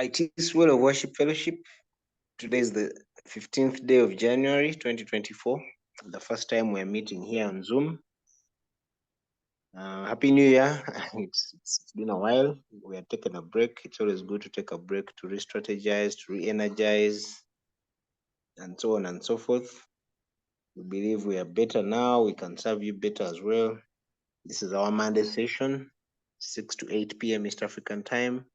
iTiS World of Worship Fellowship. Today is the 15th day of January 2024. The first time we're meeting here on Zoom. Happy New Year. It's been a while. We are taking a break. It's always good to take a break to re-strategize, to re-energize, and so on and so forth. We believe we are better now. We can serve you better as well. This is our Monday session, 6 to 8 p.m. East African time.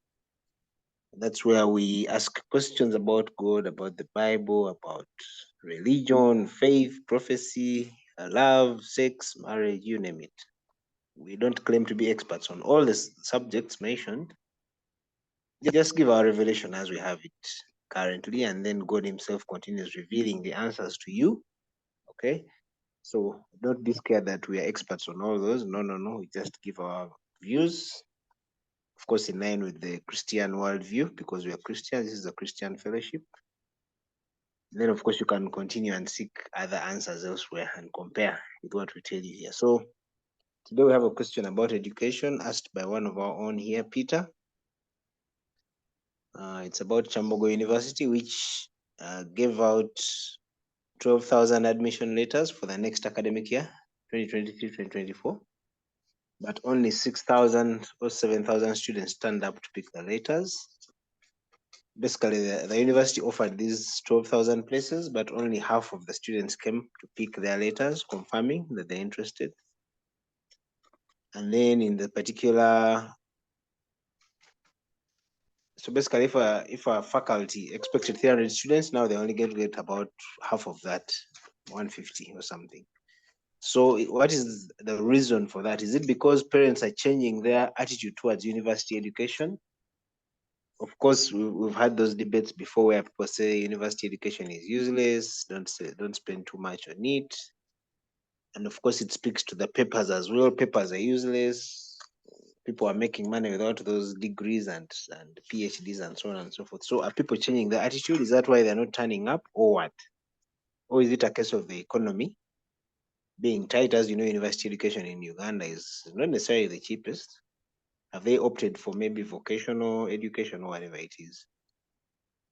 That's where we ask questions about God, about the Bible, about religion, faith, prophecy, love, sex, marriage, you name it. We don't claim to be experts on all the subjects mentioned. Just give our revelation as we have it currently, and then God Himself continues revealing the answers to you. Okay? So don't be scared that we are experts on all those. No. We just give our views, of course, in line with the Christian worldview, because we are Christians. This is a Christian fellowship. Then, of course, you can continue and seek other answers elsewhere and compare with what we tell you here. So today we have a question about education asked by one of our own here, Peter. It's about Chambogo University, which gave out 12,000 admission letters for the next academic year, 2023-2024. But only 6,000 or 7,000 students turned up to pick the letters. Basically, the university offered these 12,000 places, but only half of the students came to pick their letters, confirming that they're interested. And then in the particular, so basically, if a faculty expected 300 students, now they only get about half of that, 150 or something. So what is the reason for that? Is it because parents are changing their attitude towards university education? Of course, we've had those debates before where people say university education is useless, don't spend too much on it. And of course, it speaks to the papers as well. Papers are useless. People are making money without those degrees and PhDs and so on and so forth. So are people changing their attitude? Is that why they're not turning up, or what? Or is it a case of the economy being tight? As you know, university education in Uganda is not necessarily the cheapest. Have they opted for maybe vocational education or whatever it is?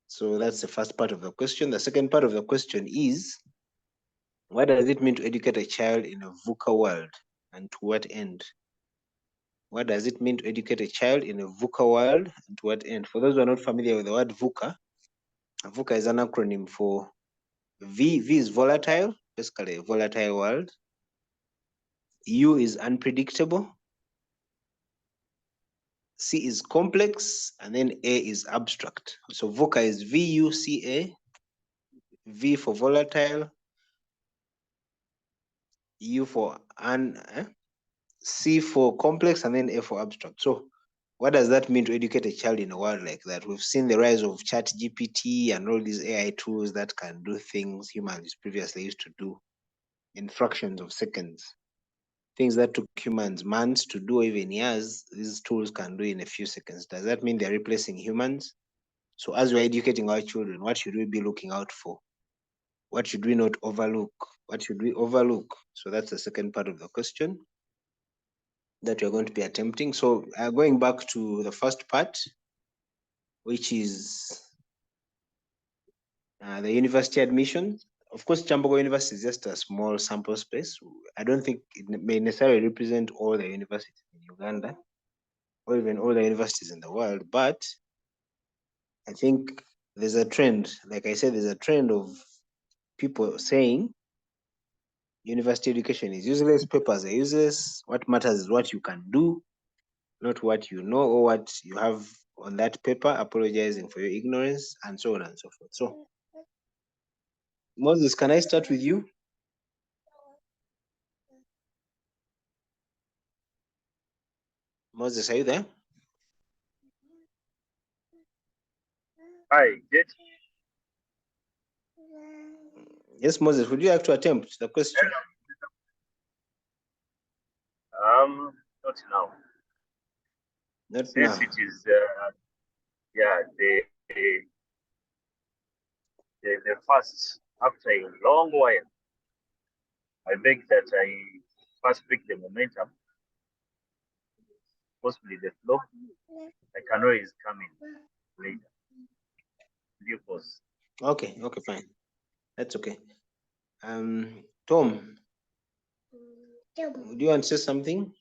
So that's the first part of the question. The second part of the question is, what does it mean to educate a child in a VUCA world, and to what end? What does it mean to educate a child in a VUCA world, and to what end? For those who are not familiar with the word VUCA, VUCA is an acronym for V is volatile, basically a volatile world. U is unpredictable. C is complex, and then A is abstract. So VUCA is VUCA, V for volatile, U for C for complex, and then A for abstract. So what does that mean to educate a child in a world like that? We've seen the rise of ChatGPT and all these AI tools that can do things humans previously used to do in fractions of seconds. Things that took humans months to do, even years, these tools can do in a few seconds. Does that mean they're replacing humans? So as we're educating our children, what should we be looking out for? What should we not overlook? What should we overlook? So that's the second part of the question that we're going to be attempting. So going back to the first part, which is the university admission. Of course, Chambogo University is just a small sample space. I don't think it may necessarily represent all the universities in Uganda or even all the universities in the world, but I think there's a trend. Like I said, there's a trend of people saying university education is useless, papers are useless. What matters is what you can do, not what you know or what you have on that paper, apologizing for your ignorance, and so on and so forth. So, Moses, can I start with you? Moses, are you there? Hi, Jet. Yes, Moses, would you like to attempt the question? Not now. Not Since now. it is, the first after a long while. I beg that I first pick the momentum, possibly the flow. I can know is coming later. viewpoints. Okay, fine. That's okay. Tom, do you want to say something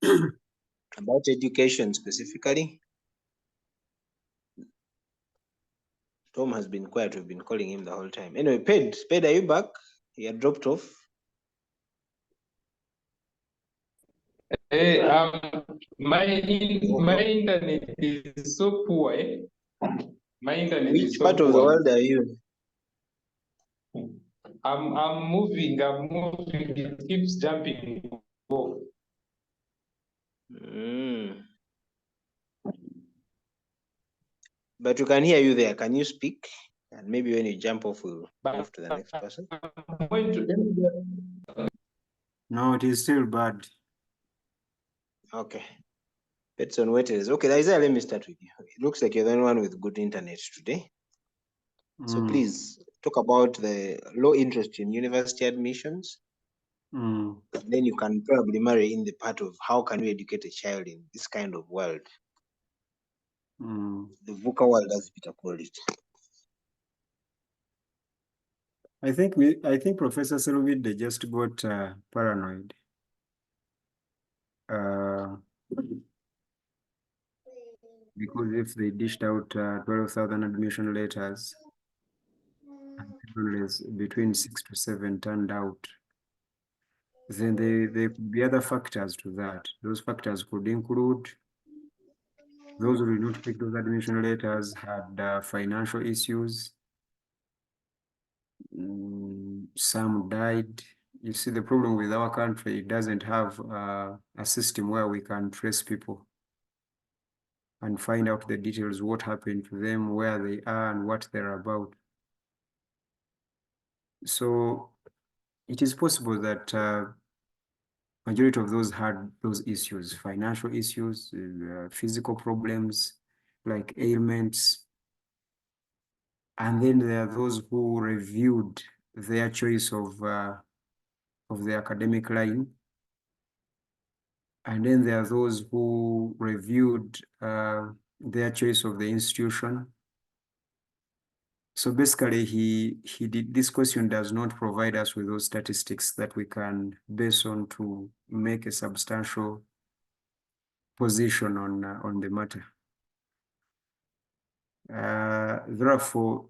about education specifically? Tom has been quiet. We've been calling him the whole time. Anyway, Ped, are you back? You had dropped off. Hey, my internet is so poor. My internet Which is so part of the poor. world are you? I'm moving. It keeps jumping off. But we can hear you there. Can you speak? And maybe when you jump off, we'll move to the next person. I'm going to No, it is still bad. Okay. Petson waiters. Okay, Isaiah, let me start with you. It looks like you're the only one with good internet today. So please talk about the low interest in university admissions. Then you can probably marry in the part of how can we educate a child in this kind of world. The VUCA world, as Peter called it. I think Professor Selvide just got paranoid. Because if they dished out 12,000 admission letters, and between 6 to 7 turned out, then there could be other factors to that. Those factors could include those who did not pick those admission letters had financial issues. Some died. You see, the problem with our country, it doesn't have a system where we can trace people and find out the details, what happened to them, where they are, and what they're about. So it is possible that majority of those had those issues, financial issues, physical problems, like ailments. And then there are those who reviewed their choice of the academic line. And then there are those who reviewed their choice of the institution. So basically, this question does not provide us with those statistics that we can base on to make a substantial position on the matter. Therefore,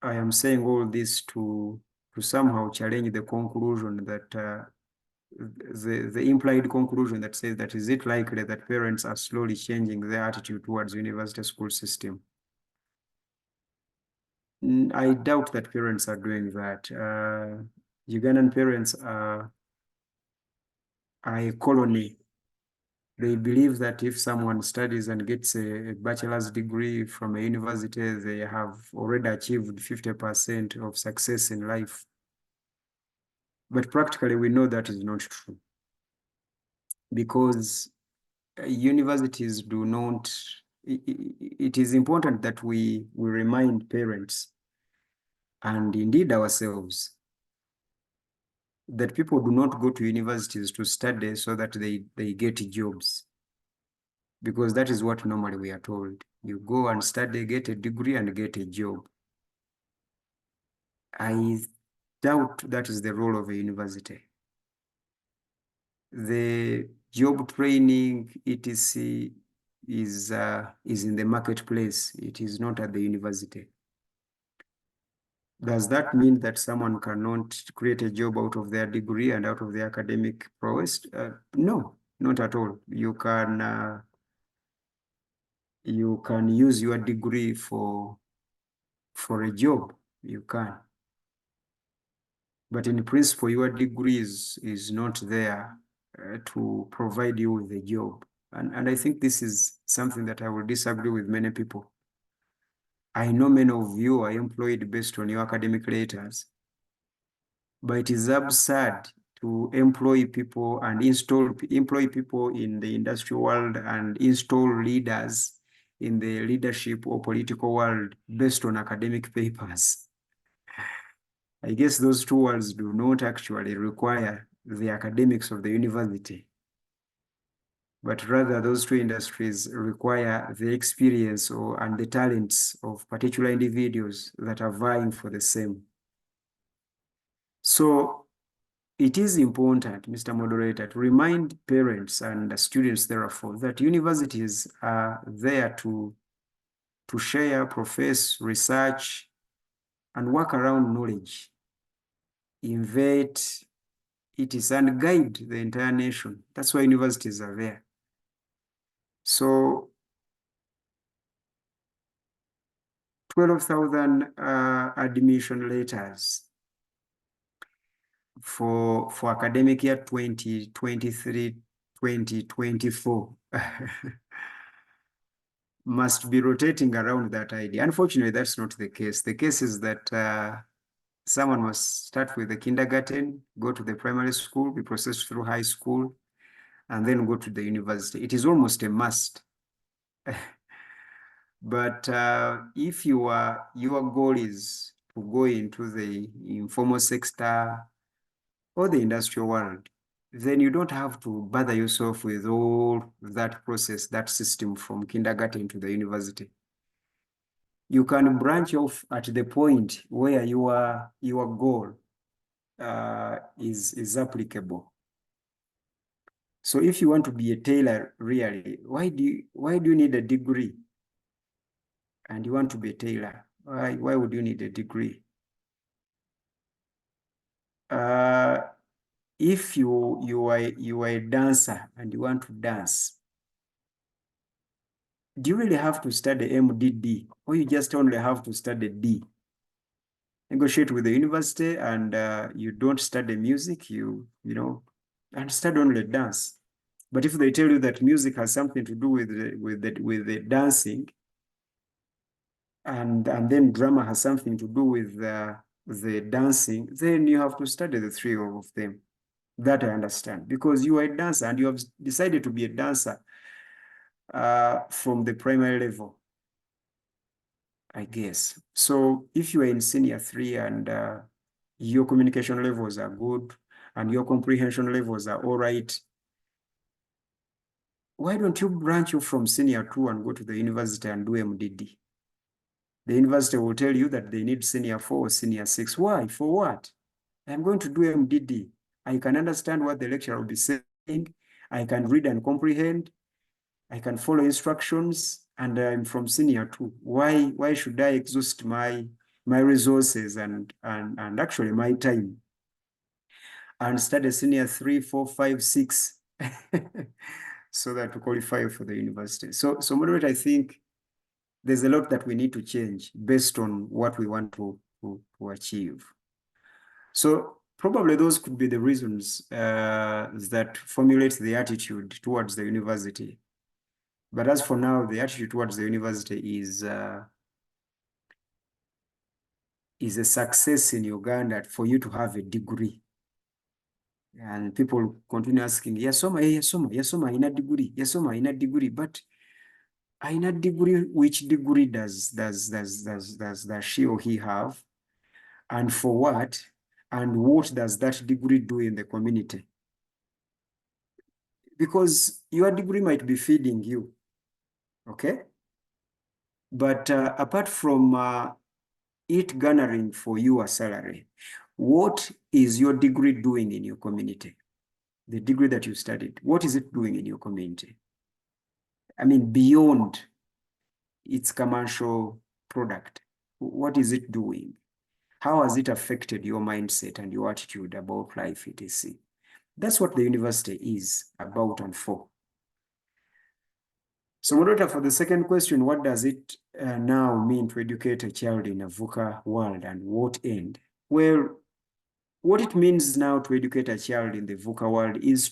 I am saying all this to somehow challenge the conclusion that the implied conclusion that says that is it likely that parents are slowly changing their attitude towards university school system. I doubt that parents are doing that. Ugandan parents are a colony. They believe that if someone studies and gets a bachelor's degree from a university, they have already achieved 50% of success in life. But practically, we know that is not true. Because universities do not, it is important that we remind parents and indeed ourselves that people do not go to universities to study so that they get jobs. Because that is what normally we are told. You go and study, get a degree and get a job. I doubt that is the role of a university. The job training, etc., is in the marketplace. It is not at the university. Does that mean that someone cannot create a job out of their degree and out of their academic prowess? No, not at all. You can use your degree for a job. You can. But in principle, your degree is not there to provide you with a job. And I think this is something that I will disagree with many people. I know many of you are employed based on your academic letters, but it is absurd to employ people and employ people in the industrial world and install leaders in the leadership or political world based on academic papers. I guess those two worlds do not actually require the academics of the university. but rather those two industries require the experience and the talents of particular individuals that are vying for the same. So it is important, Mr. Moderator, to remind parents and students, therefore, that universities are there to share, profess, research, and work around knowledge, invent, iTiS, and guide the entire nation. That's why universities are there. So 12,000 admission letters for academic year 2023-2024 must be rotating around that idea. Unfortunately, that's not the case. The case is that someone must start with the kindergarten, go to the primary school, be processed through high school, and then go to the university. It is almost a must. But if your goal is to go into the informal sector or the industrial world, then you don't have to bother yourself with all that process, that system from kindergarten to the university. You can branch off at the point where your goal is applicable. So if you want to be a tailor, really, why do you need a degree? And you want to be a tailor, why would you need a degree? If you are a dancer and you want to dance, do you really have to study MDD, or you just only have to study D? Negotiate with the university, and you don't study music, you know, and study only dance. But if they tell you that music has something to do with the dancing, and then drama has something to do with the dancing, then you have to study the three of them. That I understand, because you are a dancer and you have decided to be a dancer from the primary level, I guess. So if you are in senior 3 and your communication levels are good and your comprehension levels are all right, why don't you branch off from senior 2 and go to the university and do MDD? The university will tell you that they need senior 4 or senior 6. Why? For what? I'm going to do MDD. I can understand what the lecturer will be saying. I can read and comprehend. I can follow instructions, and I'm from senior 2. Why should I exhaust my resources and actually my time and study senior 3, 4, 5, 6 so that to qualify for the university? So moderator, I think there's a lot that we need to change based on what we want to achieve. So probably those could be the reasons that formulate the attitude towards the university. But as for now, the attitude towards the university is a success in Uganda for you to have a degree. And people continue asking, yasoma, ina degree, but ina degree, which degree does she or he have? And for what? And what does that degree do in the community? Because your degree might be feeding you, okay? But apart from it garnering for you a salary, what is your degree doing in your community? The degree that you studied, what is it doing in your community? I mean, beyond its commercial product, what is it doing? How has it affected your mindset and your attitude about life, etc.? That's what the university is about and for. So, moderator, for the second question, what does it now mean to educate a child in a VUCA world, and what end? Well, what it means now to educate a child in the VUCA world is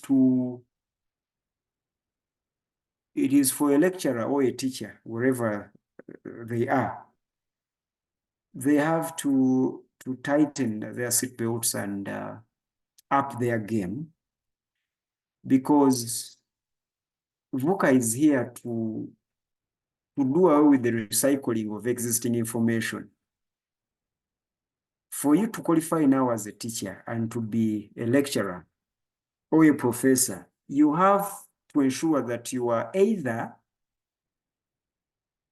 it is for a lecturer or a teacher, wherever they are. They have to tighten their seatbelts and up their game, because VUCA is here to do away with the recycling of existing information. For you to qualify now as a teacher and to be a lecturer or a professor, you have to ensure that you are either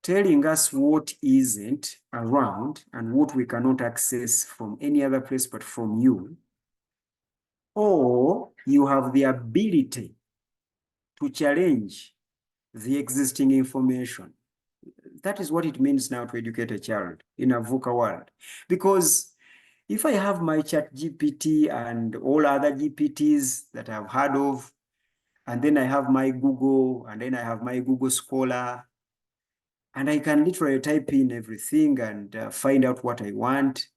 telling us what isn't around and what we cannot access from any other place but from you, or you have the ability to challenge the existing information. That is what it means now to educate a child in a VUCA world. Because if I have my chat GPT and all other GPTs that I've heard of, and then I have my Google, and then I have my Google Scholar, and I can literally type in everything and find out what I want.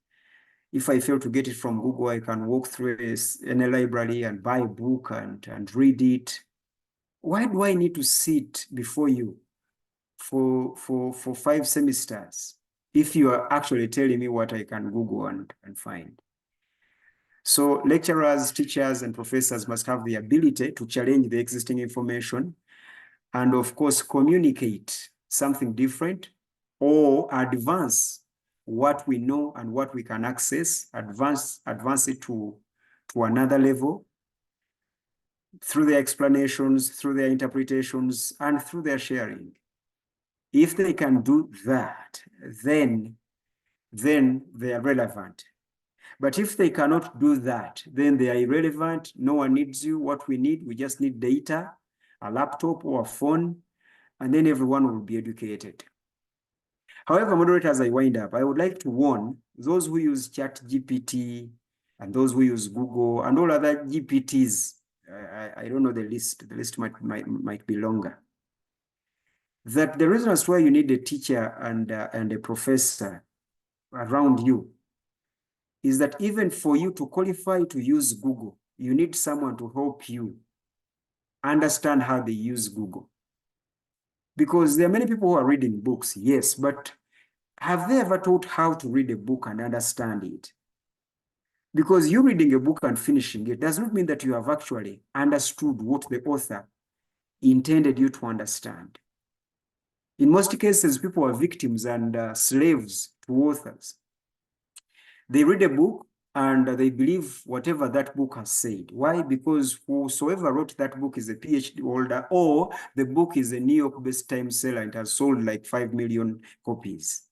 If I fail to get it from Google, I can walk through any library and buy a book and read it. Why do I need to sit before you for 5 semesters if you are actually telling me what I can Google and find? So lecturers, teachers, and professors must have the ability to challenge the existing information and, of course, communicate something different or advance what we know and what we can access, advance it to another level through their explanations, through their interpretations, and through their sharing. If they can do that, then they are relevant. But if they cannot do that, then they are irrelevant. No one needs you. What we need, we just need data, a laptop or a phone, and then everyone will be educated. However, moderator, as I wind up, I would like to warn those who use ChatGPT and those who use Google and all other GPTs. I don't know the list. The list might be longer. That the reason as to why you need a teacher and a professor around you is that even for you to qualify to use Google, you need someone to help you understand how they use Google. Because there are many people who are reading books, yes, but have they ever taught how to read a book and understand it? Because you reading a book and finishing it does not mean that you have actually understood what the author intended you to understand. In most cases, people are victims and slaves to authors. They read a book and they believe whatever that book has said. Why? Because whosoever wrote that book is a PhD holder, or the book is a New York-based time seller and has sold like 5 million copies.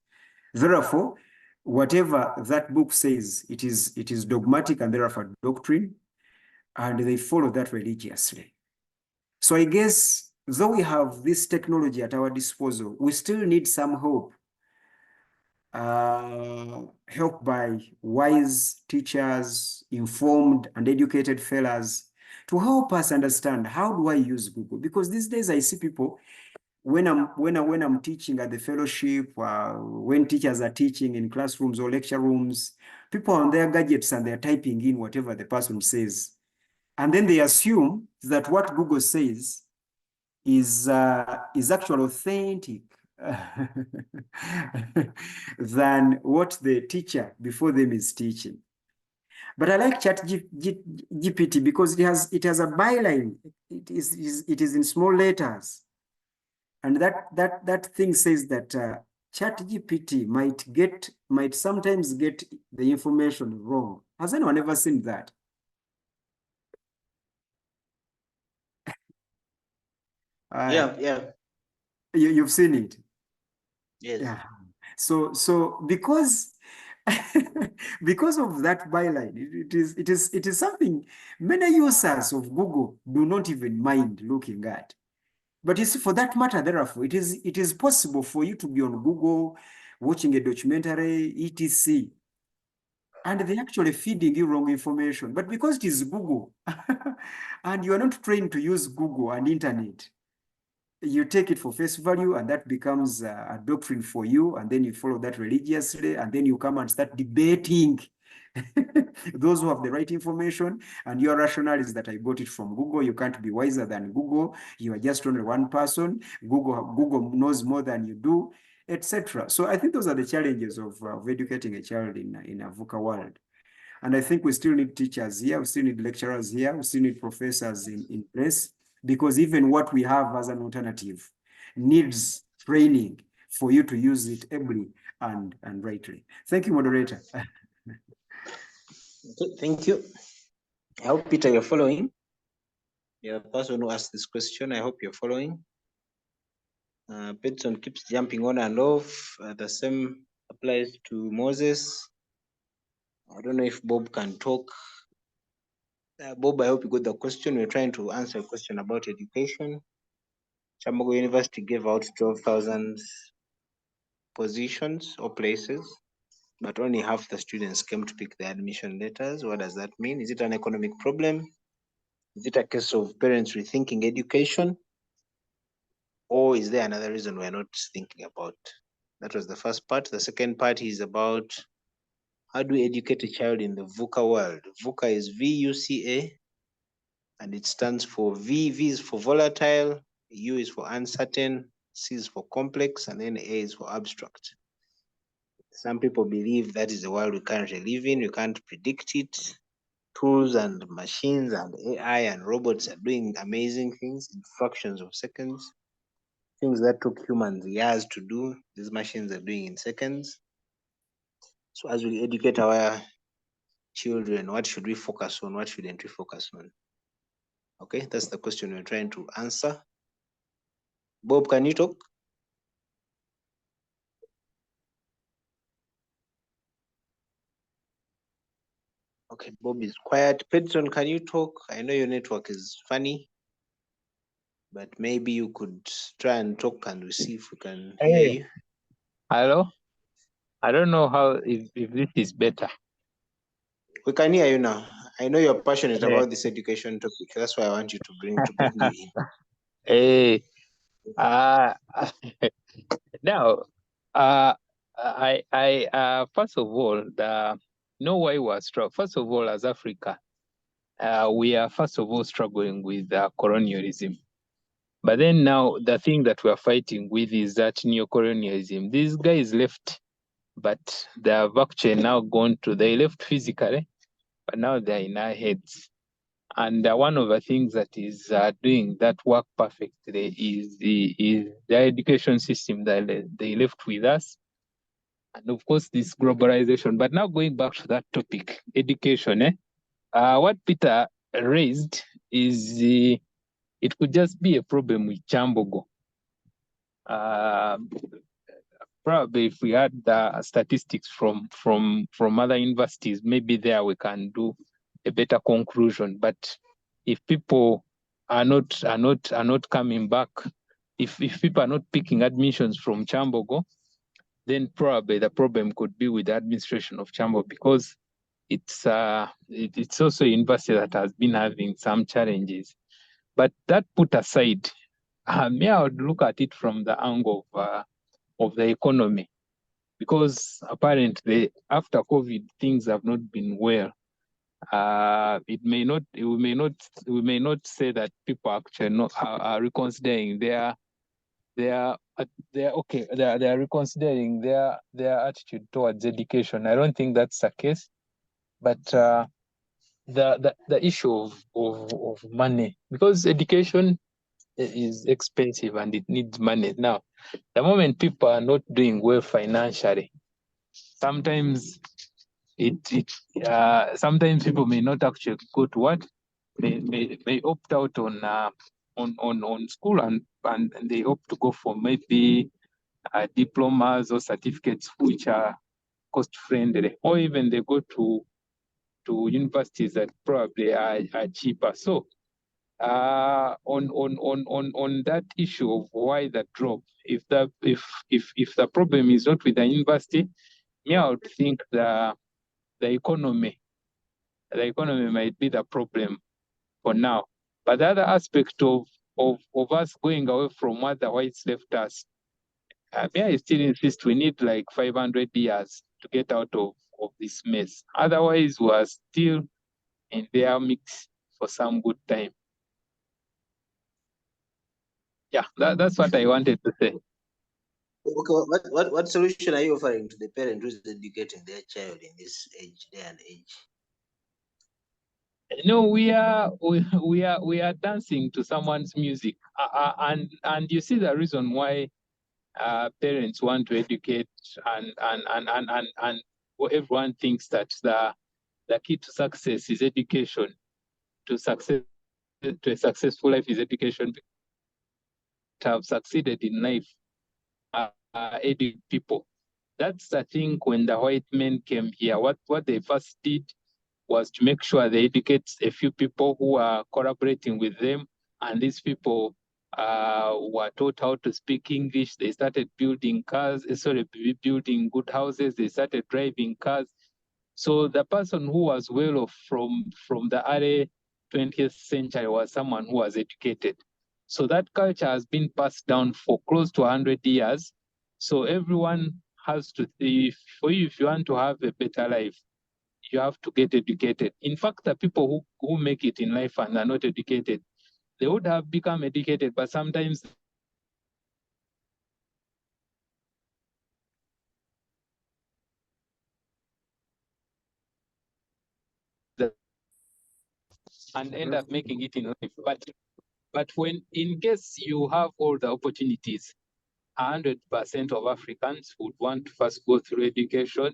Therefore, whatever that book says, it is dogmatic and therefore doctrine, and they follow that religiously. So I guess, though we have this technology at our disposal, we still need some help. Helped by wise teachers, informed and educated fellows to help us understand, how do I use Google? Because these days I see people, when I'm teaching at the fellowship, when teachers are teaching in classrooms or lecture rooms, people are on their gadgets and they're typing in whatever the person says. And then they assume that what Google says is actually authentic than what the teacher before them is teaching. But I like ChatGPT because it has a byline. It is in small letters, and that thing says that ChatGPT might sometimes get the information wrong. Has anyone ever seen that? Yeah. You've seen it. Yes. Yeah. So because because of that byline, it is something many users of Google do not even mind looking at. But you see, for that matter, therefore, it is possible for you to be on Google watching a documentary, etc., and they're actually feeding you wrong information. But because it is Google, and you are not trained to use Google and internet, you take it for face value, and that becomes a doctrine for you, and then you follow that religiously, and then you come and start debating those who have the right information, and your rationale is that I got it from Google. You can't be wiser than Google. You are just only one person. Google knows more than you do, etc. So I think those are the challenges of educating a child in a VUCA world. And I think we still need teachers here, we still need lecturers here, we still need professors in place, because even what we have as an alternative needs training for you to use it ably and rightly. Thank you, moderator. Thank you. I hope, Peter, you're following. You're the person who asked this question. I hope you're following. Peterson keeps jumping on and off. The same applies to Moses. I don't know if Bob can talk. Bob, I hope you got the question. We're trying to answer a question about education. Chambogo University gave out 12,000 positions or places, but only half the students came to pick the admission letters. What does that mean? Is it an economic problem? Is it a case of parents rethinking education? Or is there another reason we're not thinking about? That was the first part. The second part is about how do we educate a child in the VUCA world? VUCA is VUCA, and it stands for V is for volatile, U is for uncertain, C is for complex, and then A is for abstract. Some people believe that is the world we currently live in. You can't predict it. Tools and machines and AI and robots are doing amazing things in fractions of seconds. Things that took humans years to do, these machines are doing in seconds. So as we educate our children, what should we focus on? What shouldn't we focus on? Okay, that's the question we're trying to answer. Bob, can you talk? Okay, Bob is quiet. Pedron, can you talk? I know your network is funny, but maybe you could try and talk and we see if we can hear Hey. you. Hello? I don't know how if this is better. We can hear you now. I know you're passionate Yeah. about this education topic. That's why I want you to bring you in. Hey, now, first of all, why we're struggling. First of all, as Africa, we are first of all struggling with colonialism. But then now the thing that we are fighting with is that neo-colonialism. These guys left, but they have actually now they left physically, but now they're in our heads. And one of the things that is doing that work perfectly is the education system that they left with us. And of course, this globalization. But now going back to that topic, education, what Peter raised is it could just be a problem with Chambogo. Probably if we had the statistics from other universities, maybe there we can do a better conclusion. But if people are not coming back, if people are not picking admissions from Chambogo, then probably the problem could be with the administration of Chambogo, because it's also a university that has been having some challenges. But that put aside, I would look at it from the angle of the economy, because apparently after COVID things have not been well. We may not say that people actually are reconsidering they are reconsidering their attitude towards education. I don't think that's the case, but the issue of money, because education is expensive and it needs money. Now, the moment people are not doing well financially, sometimes sometimes people may not actually go to what may opt out on school, and they opt to go for maybe diplomas or certificates which are cost friendly, or even they go to universities that probably are cheaper. So on that issue of why the drop, if the problem is not with the university, I would think the economy might be the problem for now. But the other aspect of us going away from what the whites left us, I still insist we need like 500 years to get out of this mess. Otherwise, we are still in their mix for some good time. Yeah, that's what I wanted to say. Okay, what solution are you offering to the parent who's educating their child in this day and age? No, we are dancing to someone's music, and you see the reason why parents want to educate, and everyone thinks that the key to success is education. To success to a successful life is education. To have succeeded in life, educate people. That's the thing. When the white men came here, what they first did was to make sure they educate a few people who are collaborating with them, and these people were taught how to speak English. They started building cars, building good houses. They started driving cars. So the person who was well off from the early 20th century was someone who was educated. So that culture has been passed down for close to 100 years. So everyone has to, if you want to have a better life, you have to get educated. In fact, the people who make it in life and are not educated, they would have become educated, but sometimes and end up making it in life. But when in case you have all the opportunities, 100% of Africans would want to first go through education,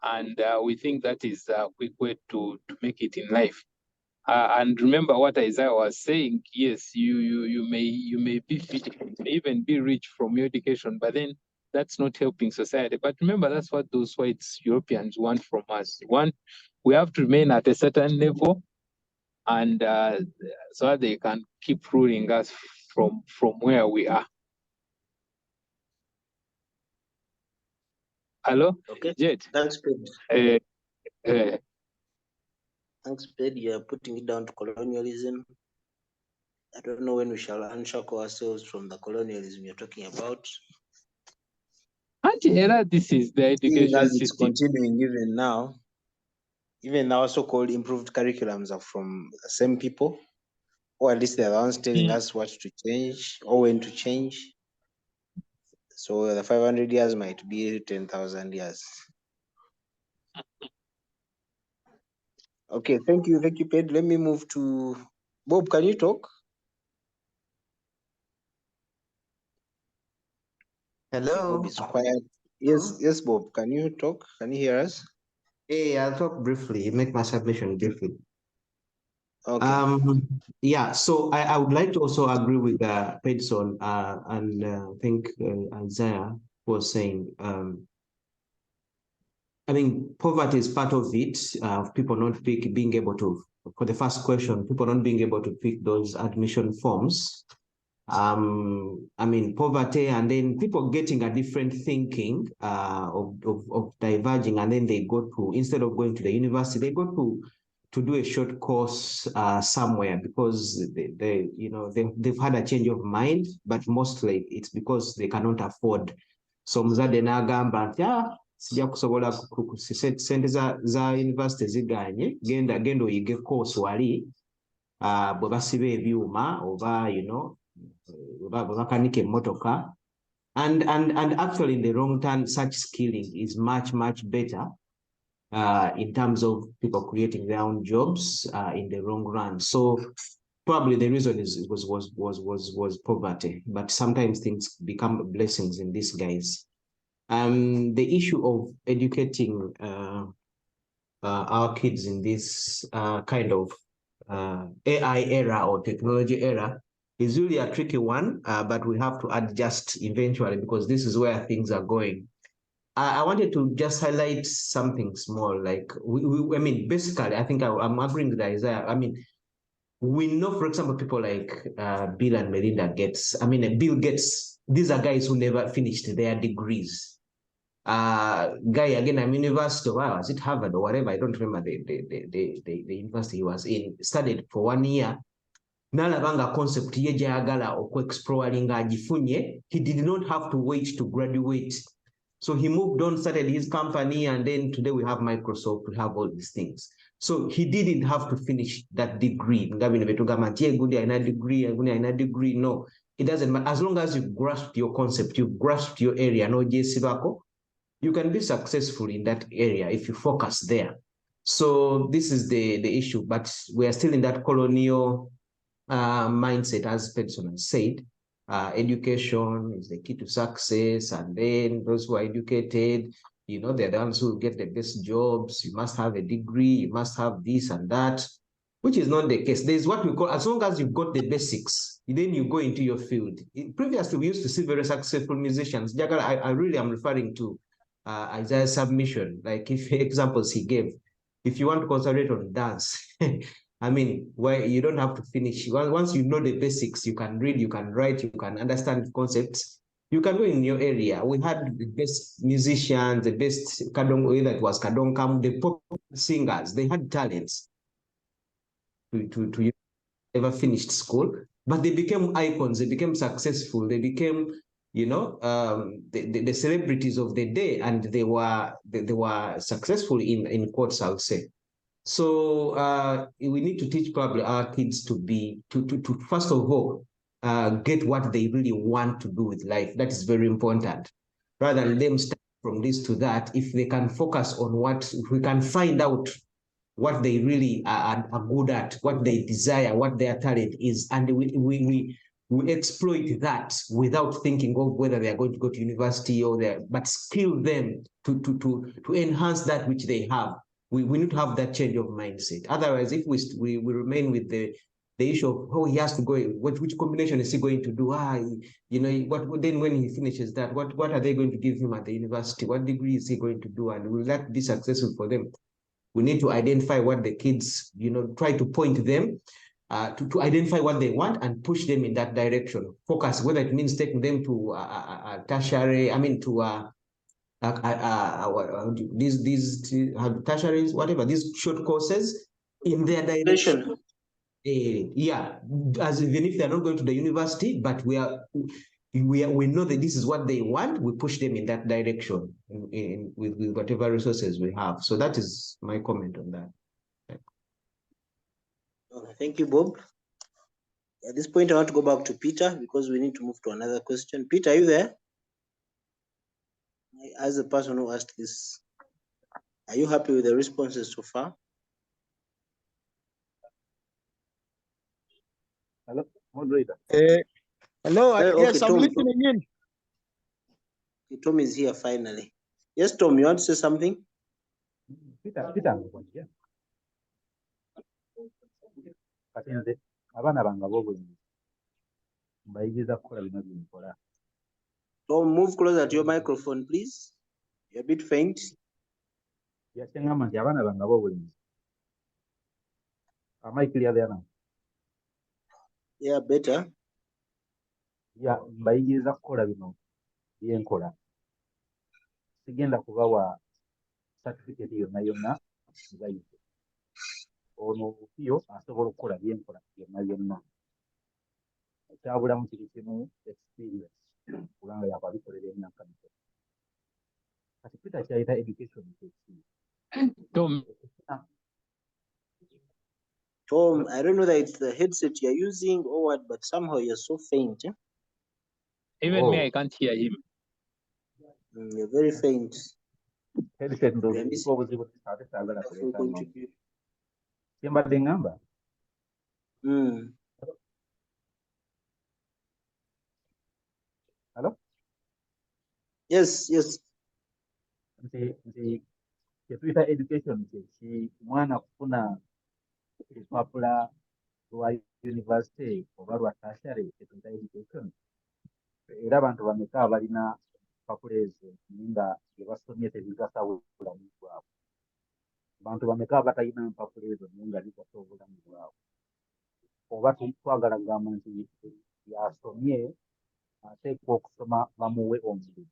and we think that is a quick way to make it in life. And remember what Isaiah was saying. Yes, you may be fit, you may even be rich from your education, but then that's not helping society. But remember, that's what those white Europeans want from us. We have to remain at a certain level, and so that they can keep ruling us from where we are. Hello? Okay. Jet. Thanks, Ped. Uh, Thanks, Ped. You are putting it down to colonialism. I don't know when we shall unshackle ourselves from the colonialism you're talking about. This is the education As it's system. continuing even now so-called improved curriculums are from the same people, or at least they're the ones telling us what to change or when to change. So the 500 years might be 10,000 years. Okay, thank you, Ped. Let me move to Bob. Can you talk? Hello. Bob is quiet. Yes, Bob. Can you talk? Can you hear us? Hey, I'll talk briefly, make my submission briefly. Okay. Yeah, so I would like to also agree with Pedson and I think Isaiah was saying, I mean, poverty is part of it, people not being able to, for the first question, people not being able to pick those admission forms. I mean, poverty, and then people getting a different thinking of diverging, and then they go to, instead of going to the university, they go to do a short course somewhere because they've had a change of mind, but mostly it's because they cannot afford. So mzade n'agamba nti sijja kusobola sente za university ziganye, genda oyige course wali bwe basiba ebyuma oba bakanika emmotoka. And actually in the long term, such skilling is much better in terms of people creating their own jobs in the long run. So probably the reason was poverty, but sometimes things become blessings in disguise. The issue of educating our kids in this kind of AI era or technology era is really a tricky one, but we have to adjust eventually because this is where things are going. I wanted to just highlight something small, like I mean, basically, I think I'm agreeing with Isaiah. I mean, we know, for example, people like Bill and Melinda Gates. I mean, Bill Gates, these are guys who never finished their degrees. Guy, again, I'm university, wow, was it Harvard or whatever? I don't remember the university he was in. Studied for 1 year. Nalabanga concept ye jayagala oku-exploring agifunye. He did not have to wait to graduate. So he moved on, started his company, and then today we have Microsoft, we have all these things. So he didn't have to finish that degree. Degree. No, it doesn't matter. As long as you've grasped your concept, you've grasped your area, no jesibako, you can be successful in that area if you focus there. So this is the issue, but we are still in that colonial mindset, as Pedson has said. Education is the key to success, and then those who are educated, they're the ones who get the best jobs. You must have a degree, you must have this and that. which is not the case. There's what we call, as long as you've got the basics, then you go into your field. Previously, we used to see very successful musicians. I really am referring to Isaiah's submission, like if examples he gave. If you want to concentrate on dance, I mean, where you don't have to finish. Once you know the basics, you can read, you can write, you can understand concepts, you can go in your area. We had the best musicians, the best whether it was Kadonkam, the pop singers, they had talents to ever finished school, but they became icons, they became successful, they became, you know, the celebrities of the day, and they were successful in quotes, I would say. So we need to teach probably our kids to first of all get what they really want to do with life. That is very important. Rather than them start from this to that, if they can focus on if we can find out what they really are good at, what they desire, what their talent is, and we exploit that without thinking of whether they are going to go to university but skill them to enhance that which they have. We need to have that change of mindset. Otherwise, if we remain with the issue of, oh, he has to go, which combination is he going to do? You know, what then when he finishes that, what are they going to give him at the university? What degree is he going to do? And will that be successful for them? We need to identify what the kids, you know, try to point them to identify what they want and push them in that direction. Focus, whether it means taking them to tertiary, I mean to these tertiaries, whatever, these short courses in their direction. Yeah, as even if they're not going to the university, but we know that this is what they want, we push them in that direction with whatever resources we have. So that is my comment on that. Thank you, Bob. At this point, I want to go back to Peter because we need to move to another question. Peter, are you there? As the person who asked this, are you happy with the responses so far? Hello, moderator. Hello, yes, okay, I'm Tom, listening in. Tom is here finally. Yes, Tom, you want to say something? Peter, yeah. Kati nze abaana bange ab'obulimi mbayigiriza kukola bino bye nkola. Tom, move closer to your microphone, please. You're a bit faint. Yakyangamba nti abaana bange ab'obulimi. Am I clear there now? Yeah, better. Yeah, mbayigiriza kukola bino bye nkola. Sigenda kubawa certificate yonna ngayize. Ono yo asobola okukola bye nkola byonna. Ekyabulamu kiri kimu experience kubanga yababikolera emyaka mito. Kati Peter kyayita education Tom, I don't know that it's the headset you're using or what, but somehow you're so faint. Eh? Even me, I can't hear him. You're very faint. Headset ndo obuzibu ate saagala kuleeta nno. Kyembadde ngamba? Hello? Yes. Nti kyetuyita education kyeki mwana kufuna lupapula lwa university oba lwa tertiary kyetuyita education. Era abantu bameka abalina empapula ezo nga bye basomye tebigasa bulamu bwabwe. Abantu bameka abatalina empapula ezo naye nga bigasa obulamu bwabwe. Oba twagala kugamba nti yasomye ateekwa okusoma bamuwe omulimu.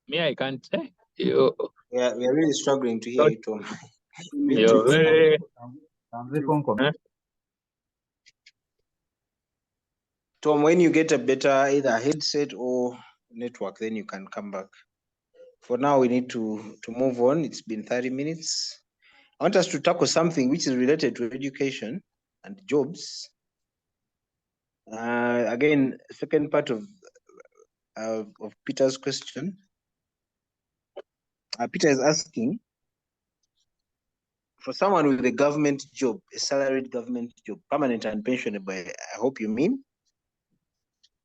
Me, I can't say. Yeah, we are really struggling to hear you, Tom. Tom, when you get a better either headset or network, then you can come back. For now, we need to move on. It's been 30 minutes. I want us to tackle something which is related to education and jobs. Again, second part of Peter's question. Peter is asking, for someone with a government job, a salaried government job, permanent and pensionable, I hope you mean,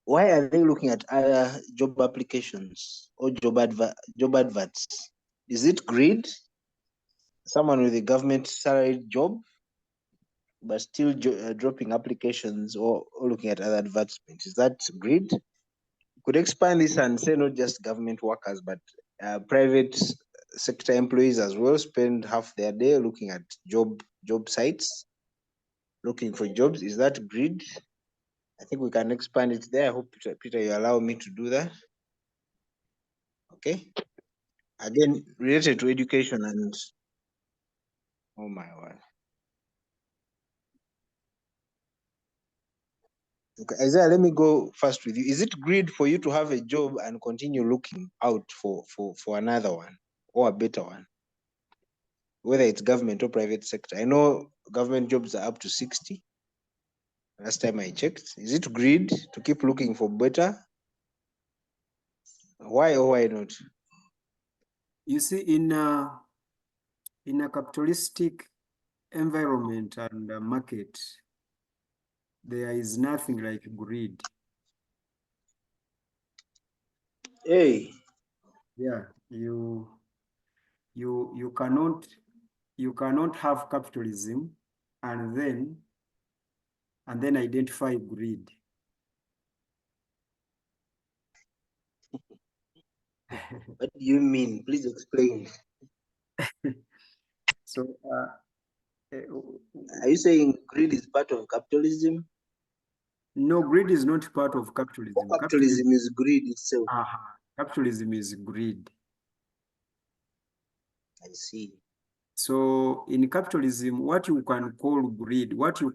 why are they looking at other job applications or job adverts? Is it greed? someone with a government salary job, but still dropping applications or looking at other advertisements. Is that greed? Could expand this and say not just government workers, but private sector employees as well spend half their day looking at job sites, looking for jobs. Is that greed? I think we can expand it there. I hope Peter, you allow me to do that. Okay. Again, related to education and oh my word. Okay, Isaiah, let me go first with you. Is it greed for you to have a job and continue looking out for another one or a better one? Whether it's government or private sector. I know government jobs are up to 60. Last time I checked. Is it greed to keep looking for better? Why or why not? You see, in a capitalistic environment and market, there is nothing like greed. Hey. Yeah, you cannot have capitalism and then identify greed. What do you mean? Please explain. So, are you saying greed is part of capitalism? No, greed is not part of capitalism. Capitalism is greed itself. Capitalism is greed. I see. So in capitalism, what you call greed, what we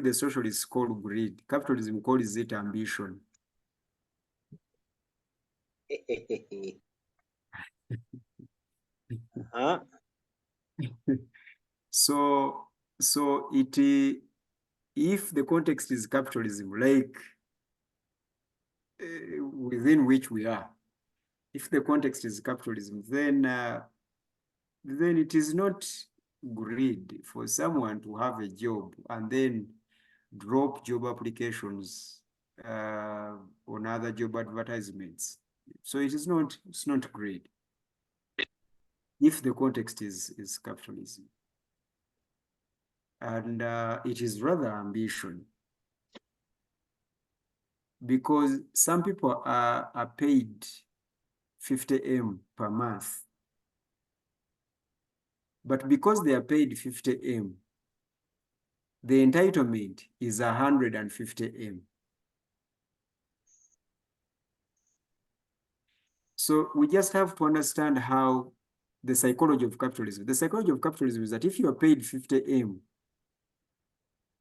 the socialists call greed, capitalism calls it ambition. Huh? So if the context is capitalism, like within which we are, if the context is capitalism, then it is not greed for someone to have a job and then drop job applications on other job advertisements. So it's not greed if the context is capitalism. And it is rather ambition, because some people are paid 50M per month. But because they are paid 50M, the entitlement is 150M. So we just have to understand how the psychology of capitalism. The psychology of capitalism is that if you are paid 50M,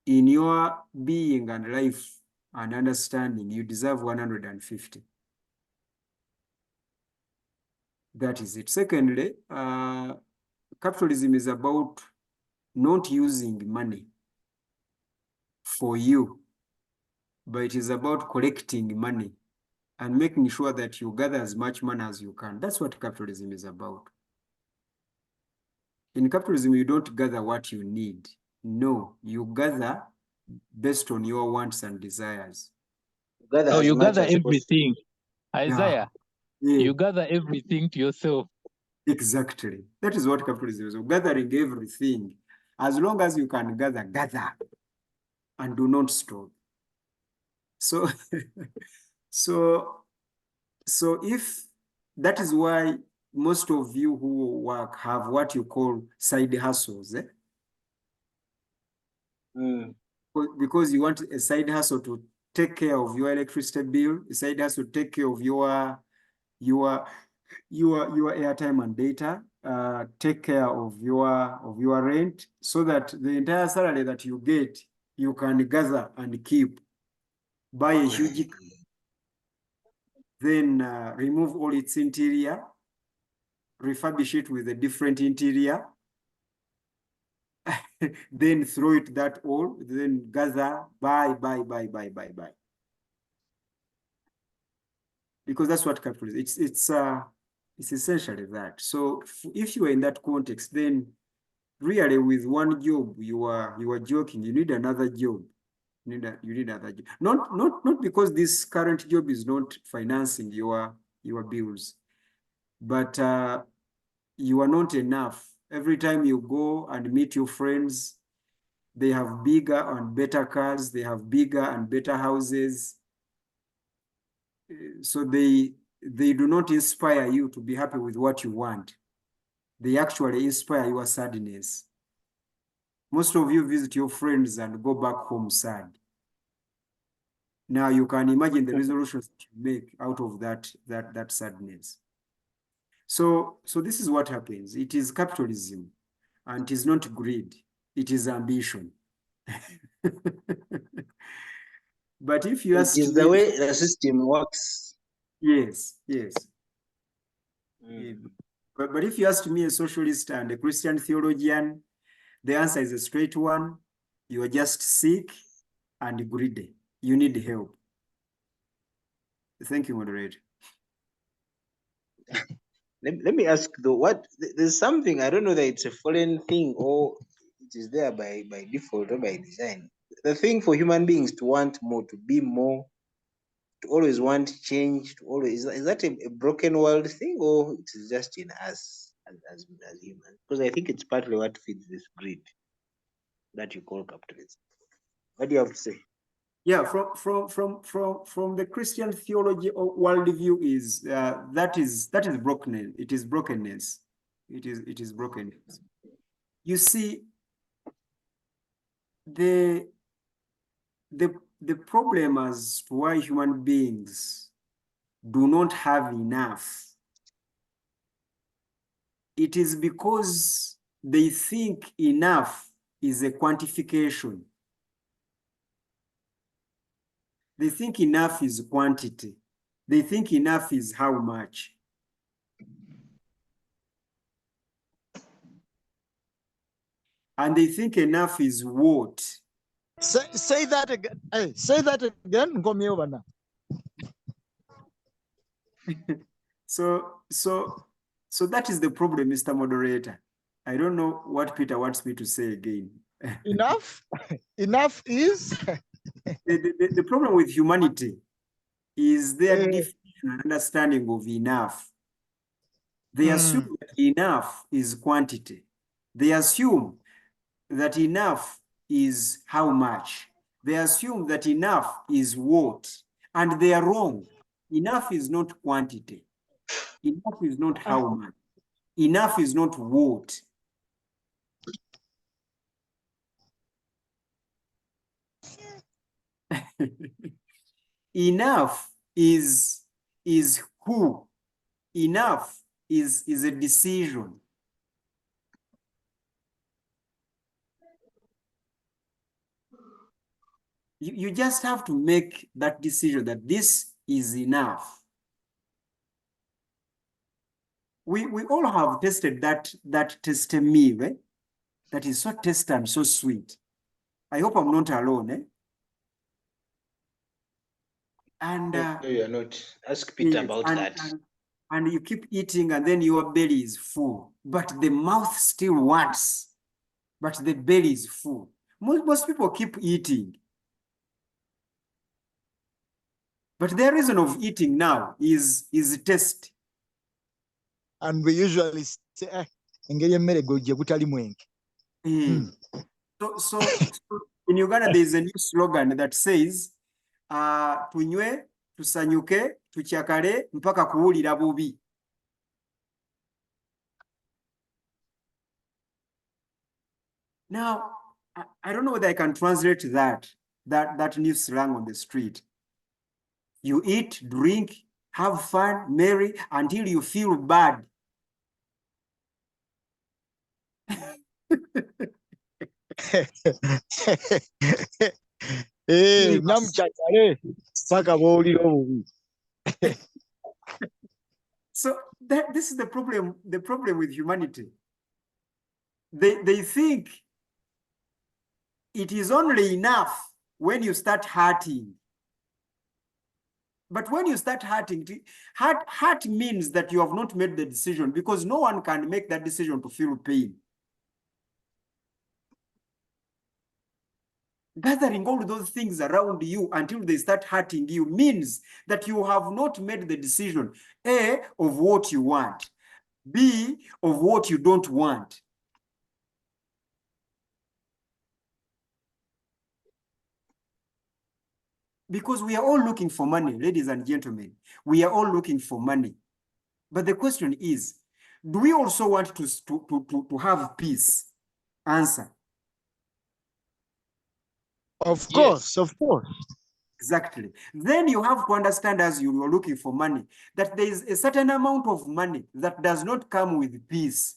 in your being and life and understanding, you deserve 150. That is it. Secondly, capitalism is about not using money for you, but it is about collecting money and making sure that you gather as much money as you can. That's what capitalism is about. In capitalism, you don't gather what you need. No, you gather based on your wants and desires. So you gather everything. Isaiah, Yeah. you gather everything to yourself. Exactly. That is what capitalism is, gathering everything. As long as you can gather and do not stop. So, so if that is why most of you who work have what you call side hustles, because you want a side hustle to take care of your electricity bill, a side hustle to take care of your airtime and data, take care of your rent, so that the entire salary that you get, you can gather and keep, buy a huge, then remove all its interior, refurbish it with a different interior, then throw it that all, then gather, buy. Because that's what capitalism is. It's essentially that. So if you are in that context, then really with one job you are joking. You need another job. You need another job. Not because this current job is not financing your bills, but you are not enough. Every time you go and meet your friends, they have bigger and better cars, they have bigger and better houses. So they do not inspire you to be happy with what you want. They actually inspire your sadness. Most of you visit your friends and go back home sad. Now you can imagine the resolutions that you make out of that sadness. So this is what happens. It is capitalism, and it is not greed. It is ambition. But if you ask It is me, the way the system works. yes. Mm. But if you ask me, a socialist and a Christian theologian, the answer is a straight one. You are just sick and greedy. You need help. Thank you, moderator. Let me ask though, there's something, I don't know that it's a foreign thing or it is there by default or by design. The thing for human beings to want more, to be more, to always want change, to always, is that a broken world thing, or it is just in us as humans? Because I think it's partly what feeds this greed that you call capitalism. What do you have to say? Yeah, from the Christian theology or worldview is that is brokenness. It is brokenness. It is brokenness. You see, the problem as to why human beings do not have enough, it is because they think enough is a quantification. They think enough is quantity. They think enough is how much. And they think enough is what. Say that again. Hey, say that again. Go me over now. So that is the problem, Mr. Moderator. I don't know what Peter wants me to say again. Enough? Enough is? The problem with humanity is their definition and understanding of enough. They assume that enough is quantity. They assume that enough is how much. They assume that enough is what. And they are wrong. Enough is not quantity. Enough is not how much. Enough is not what. Enough is who. Enough is a decision. You just have to make that decision that this is enough. We all have tasted that tasty meal, eh? That is so tasty and so sweet. I hope I'm not alone, eh? And No, you're not. Ask Peter about that. And you keep eating and then your belly is full, but the mouth still wants, but the belly is full. Most people keep eating. But the reason of eating now is taste. And we usually say, engeri emmere gwe butali mwenke. So in Uganda, there is a new slogan that says, tunywe, tusanyuke, tuchakale, mpaka kuwulira bubi. Now, I don't know whether I can translate that new slang on the street. You eat, drink, have fun, marry, until you feel bad. Namuchakale paka bw'owulira obubi. So this is the problem with humanity. They think it is only enough when you start hurting. But when you start hurting, hurt means that you have not made the decision, because no one can make that decision to feel pain. Gathering all those things around you until they start hurting you means that you have not made the decision, A, of what you want, B, of what you don't want, Because we are all looking for money, ladies and gentlemen. We are all looking for money. But the question is, do we also want to have peace? Answer. Of Yes. course, of course. Exactly. Then you have to understand, as you are looking for money, that there is a certain amount of money that does not come with peace.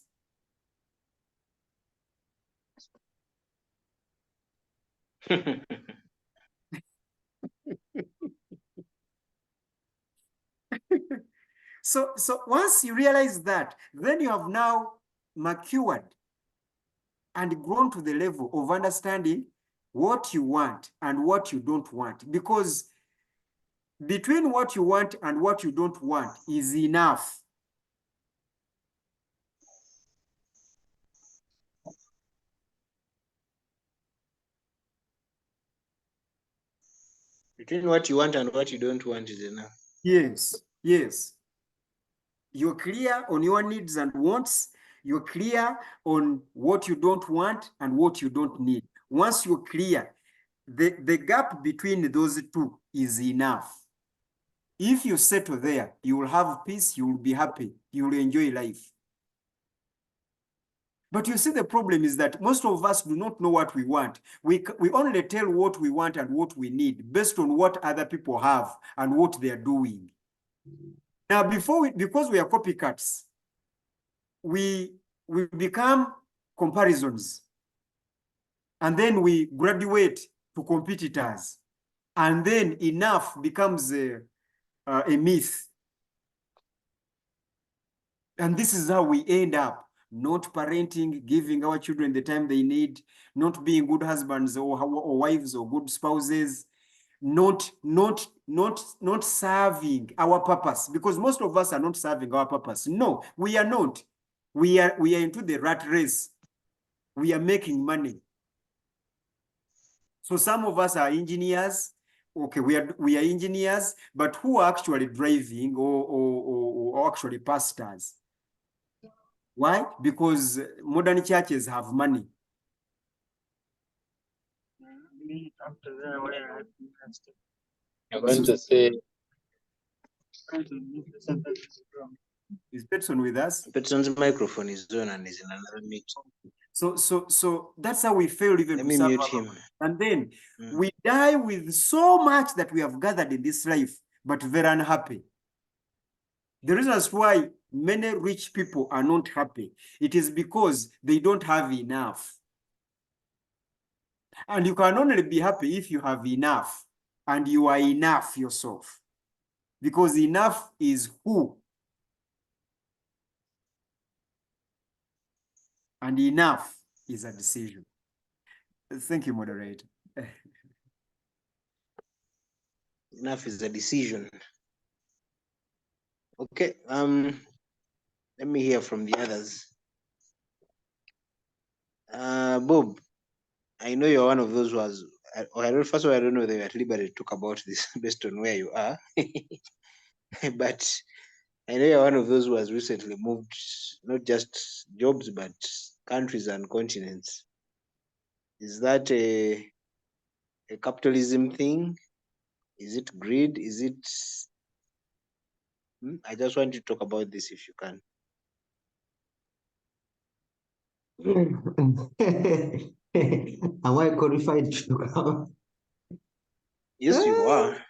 So once you realize that, then you have now matured and grown to the level of understanding what you want and what you don't want. Because between what you want and what you don't want is enough. Between what you want and what you don't want is enough. Yes, yes. You're clear on your needs and wants. You're clear on what you don't want and what you don't need. Once you're clear, the gap between those two is enough. If you settle there, you will have peace, you will be happy, you will enjoy life. But you see, the problem is that most of us do not know what we want. We only tell what we want and what we need based on what other people have and what they are doing. Now, because we are copycats, we become comparisons. And then we graduate to competitors. And then enough becomes a myth. And this is how we end up not parenting, giving our children the time they need, not being good husbands or wives or good spouses, not serving our purpose, because most of us are not serving our purpose. No, we are not. We are into the rat race. We are making money. So some of us are engineers. Okay, we are engineers, but who are actually driving or actually pastors? Why? Because modern churches have money. I'm going to say, Is Petson with us? Petson's microphone is on and is in another meeting. So that's how we fail even Let to me serve mute our him. purpose. And then we die with so much that we have gathered in this life, but very unhappy. The reasons why many rich people are not happy, it is because they don't have enough. And you can only be happy if you have enough and you are enough yourself. Because enough is who. And enough is a decision. Thank you, moderator. Enough is a decision. Okay, let me hear from the others. Bob, I know you're one of those who has, first of all, I don't know whether you're at liberty to talk about this based on where you are, but I know you're one of those who has recently moved, not just jobs, but countries and continents. Is that a capitalism thing? Is it greed? Is it? I just want you to talk about this if you can. Am I qualified to come? Yes, you are.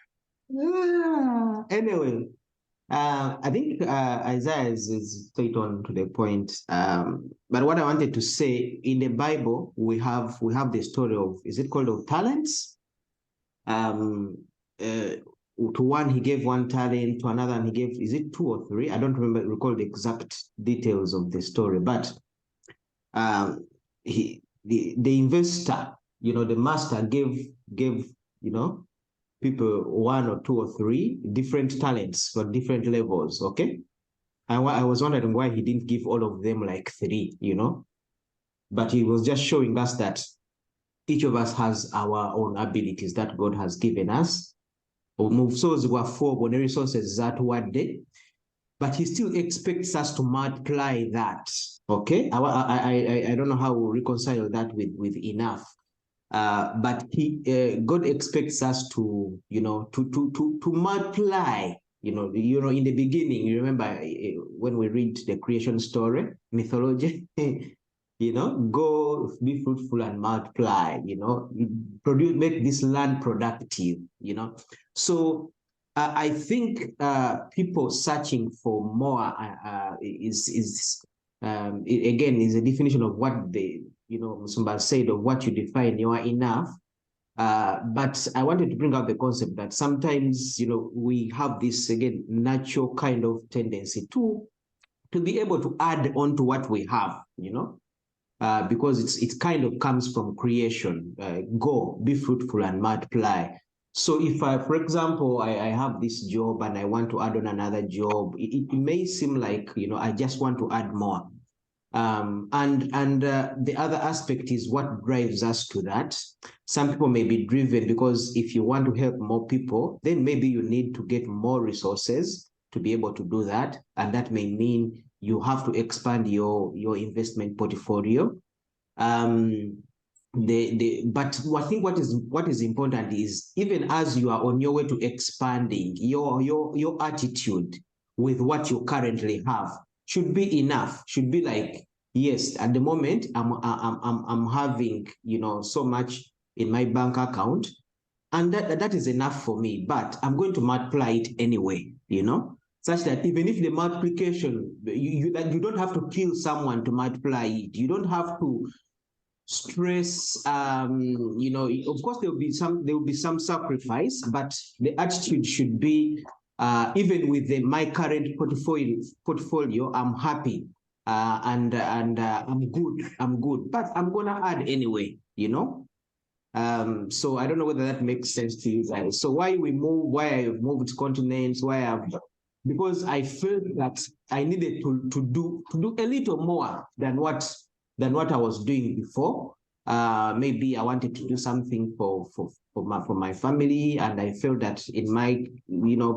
Anyway, I think Isaiah is straight on to the point. But what I wanted to say, in the Bible, we have the story of, is it called of talents? To one he gave 1 talent, to another he gave, is it 2 or 3? I don't recall the exact details of the story, but the investor, the master gave people 1 or 2 or 3 different talents for different levels. Okay, I was wondering why he didn't give all of them like 3, but he was just showing us that each of us has our own abilities that God has given us. Umusozi wa 4 resources that one day, but he still expects us to multiply that. Okay, I don't know how we reconcile that with enough. But God expects us to, to multiply. In the beginning, you remember when we read the creation story, mythology, go be fruitful and multiply, produce, make this land productive, So I think people searching for more again, is a definition of what Musumba said of what you define you are enough. But I wanted to bring up the concept that sometimes, we have this, again, natural kind of tendency to be able to add on to what we have, because it kind of comes from creation. Go, be fruitful and multiply. So if for example, I have this job and I want to add on another job, it may seem like, I just want to add more. And the other aspect is what drives us to that. Some people may be driven because if you want to help more people, then maybe you need to get more resources to be able to do that. And that may mean you have to expand your investment portfolio. But I think what is important is, even as you are on your way to expanding, your attitude with what you currently have should be enough. Should be like, yes, at the moment I'm having so much in my bank account, and that is enough for me. But I'm going to multiply it anyway, such that even if the multiplication, you don't have to kill someone to multiply it. You don't have to stress. Of course there will be some sacrifice, but the attitude should be, even with my current portfolio, I'm happy, and I'm good, but I'm gonna add anyway, So I don't know whether that makes sense to you guys. So why I've moved continents, because I felt that I needed to do a little more than what I was doing before. Maybe I wanted to do something for my family, and I felt that in my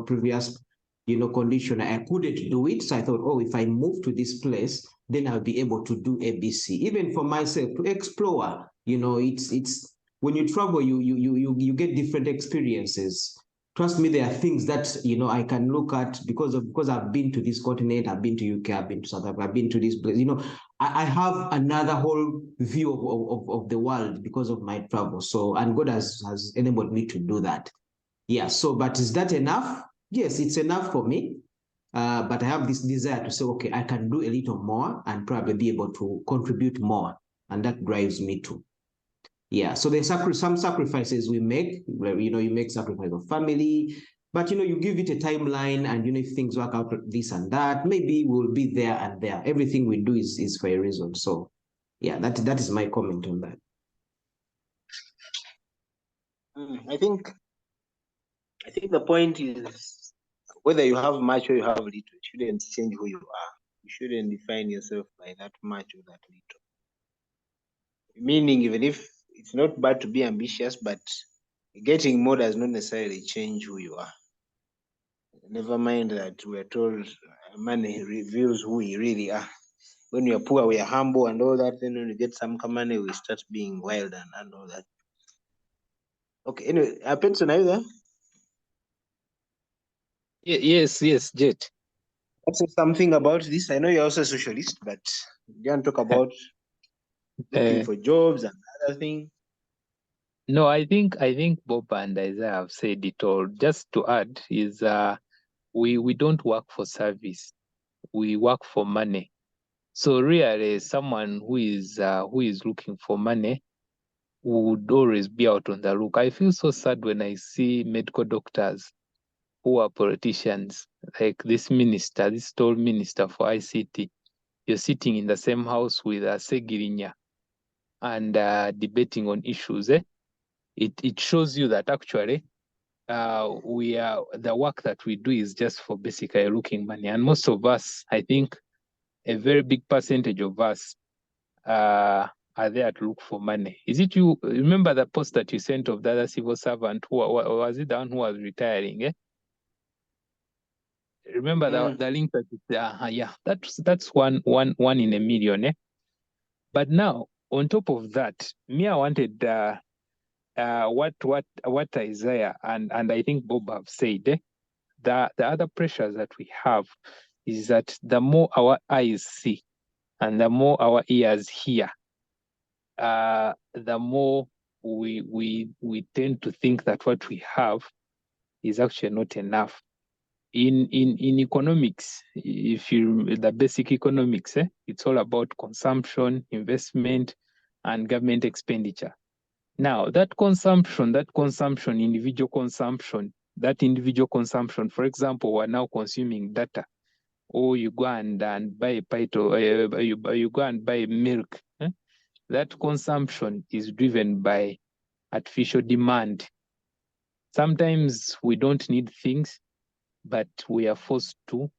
previous condition I couldn't do it. So I thought, oh, if I move to this place, then I'll be able to do ABC. Even for myself, to explore. It's when you travel, you get different experiences. Trust me, there are things that I can look at because I've been to this continent, I've been to UK, I've been to South Africa, I've been to this place. I have another whole view of the world because of my travel. So, and God has enabled me to do that. Yeah. So, but is that enough? Yes, it's enough for me. But I have this desire to say, okay, I can do a little more and probably be able to contribute more, and that drives me too. Yeah, so there's some sacrifices we make, where, you make sacrifice of family, but, you give it a timeline, and, if things work out this and that, maybe we'll be there and there. Everything we do is for a reason. So, yeah, that is my comment on that. I think the point is, whether you have much or you have little, it shouldn't change who you are. You shouldn't define yourself by that much or that little. Meaning, even if it's not bad to be ambitious, but getting more does not necessarily change who you are. Never mind that we're told money reveals who we really are. When we are poor, we are humble and all that. Then when we get some money, we start being wild and all that. Okay, anyway, Penson, are you there? Yes, Jet. Say something about this. I know you're also a socialist, but you want to talk about looking for jobs and other things. No, I think Bob and Isaiah have said it all. Just to add is we don't work for service. We work for money. So really, someone who is looking for money would always be out on the look. I feel so sad when I see medical doctors who are politicians, like this tall minister for ICT. You're sitting in the same house with Segirinya and debating on issues. It shows you that actually the work that we do is just for basically looking money. And most of us, I think a very big percentage of us are there to look for money. Is it you? Remember the post that you sent of the other civil servant who was it the one who was retiring? Remember the link that yeah, that's one in a million. But now on top of that, me, I wanted what Isaiah and I think Bob have said, the other pressures that we have is that the more our eyes see and the more our ears hear, the more we tend to think that what we have is actually not enough. In economics, if you the basic economics, it's all about consumption, investment, and government expenditure. Now, that consumption, individual consumption, for example, we're now consuming data, or you go and buy a pint, or you go and buy milk. That consumption is driven by artificial demand. Sometimes we don't need things, but we are forced to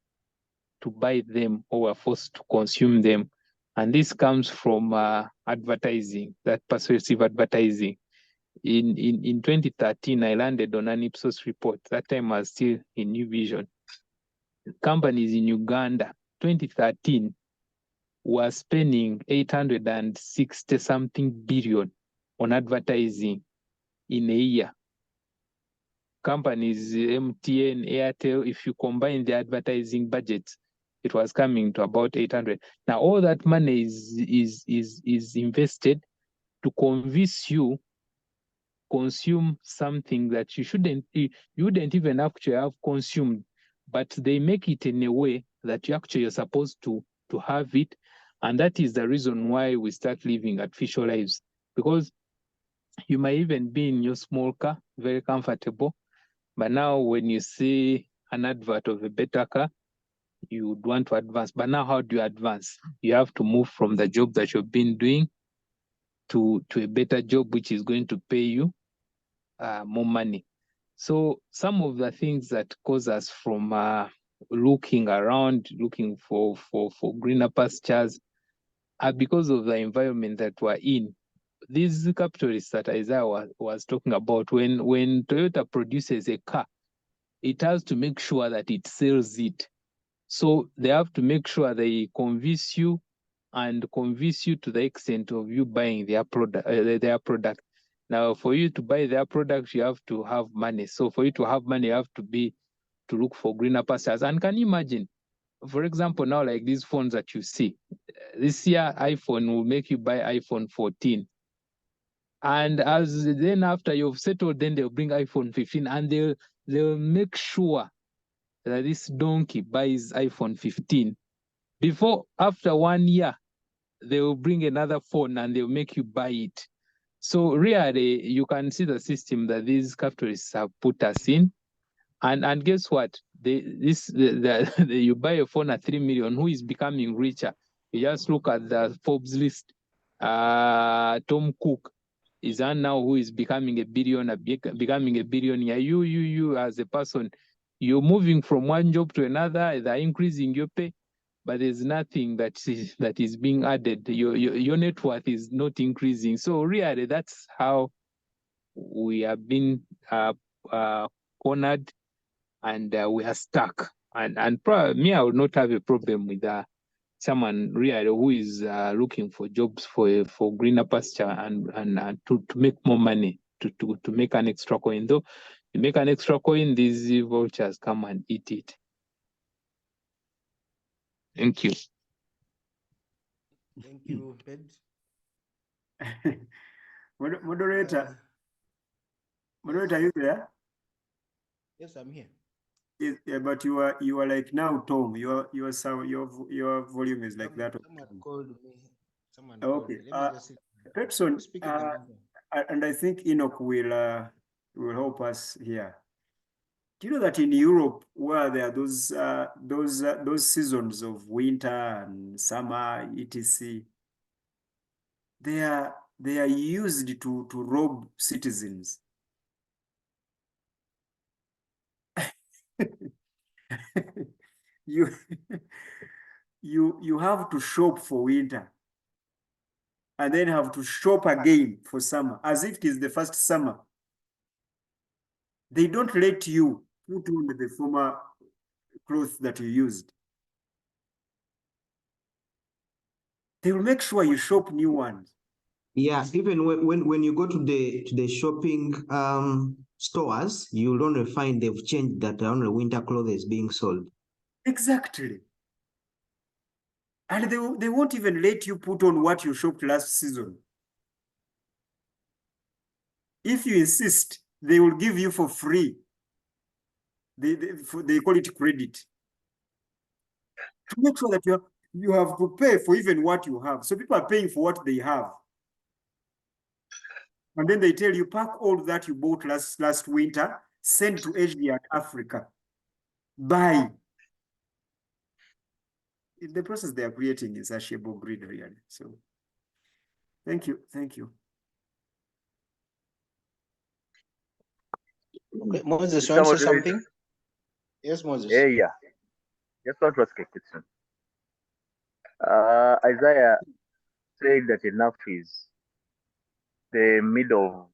buy them, or we're forced to consume them. And this comes from advertising, that persuasive advertising. In 2013, I landed on an Ipsos report. That time I was still in New Vision. Companies in Uganda, 2013, were spending 860 something billion on advertising in a year. Companies, MTN, Airtel, if you combine the advertising budgets, it was coming to about 800. Now, all that money is invested to convince you consume something that you wouldn't even actually have consumed, but they make it in a way that you're supposed to have it. And that is the reason why we start living artificial lives, because you might even be in your small car, very comfortable, but now when you see an advert of a better car, you would want to advance. But now how do you advance? You have to move from the job that you've been doing to a better job, which is going to pay you more money. So some of the things that cause us from looking around, looking for greener pastures, are because of the environment that we're in. These capitalists that Isaiah was talking about, when Toyota produces a car, it has to make sure that it sells it. So they have to make sure they convince you to the extent of you buying their product. Now, for you to buy their product, you have to have money. So for you to have money, you have to look for greener pastures. And can you imagine, for example, now like these phones that you see, this year iPhone will make you buy iPhone 14. And then after you've settled, then they'll bring iPhone 15, and they'll make sure that this donkey buys iPhone 15. After 1 year, they will bring another phone and they'll make you buy it. So really, you can see the system that these capitalists have put us in. And guess what? You buy a phone at 3 million, who is becoming richer? You just look at the Forbes list. Tom Cook is one now who is becoming a billionaire. You as a person, you're moving from one job to another, they're increasing your pay, but there's nothing that is being added. Your net worth is not increasing. So really, that's how we have been cornered, and we are stuck. And probably me, I would not have a problem with someone really who is looking for jobs for greener pasture and to make more money, to make an extra coin. Though you make an extra coin, these vultures come and eat it. Thank you. Thank you, Ped. Moderator, are you there? Yes, I'm here. Yeah, but you are like now, Tom. Your volume is like that. Someone called me. Okay. Let me just Pepson, speak in the number. and I think Enoch will help us here. Do you know that in Europe, where there are those seasons of winter and summer, etc., they are used to rob citizens. you have to shop for winter and then have to shop again for summer, as if it is the first summer. They don't let you put on the former clothes that you used. They will make sure you shop new ones. Yeah, even when you go to the shopping stores, you'll only find they've changed that only winter clothes being sold. Exactly. And they won't even let you put on what you shopped last season. If you insist, they will give you for free. They call it credit. To make sure that you have to pay for even what you have. So people are paying for what they have. And then they tell you, pack all that you bought last winter, send to Asia and Africa. Buy. The process they are creating is actually greed, really. So thank you. Okay, Moses, you Mr. want to say Moderator. something? Yes, Moses. Yeah. Just want to ask a question. Isaiah said that enough is the middle of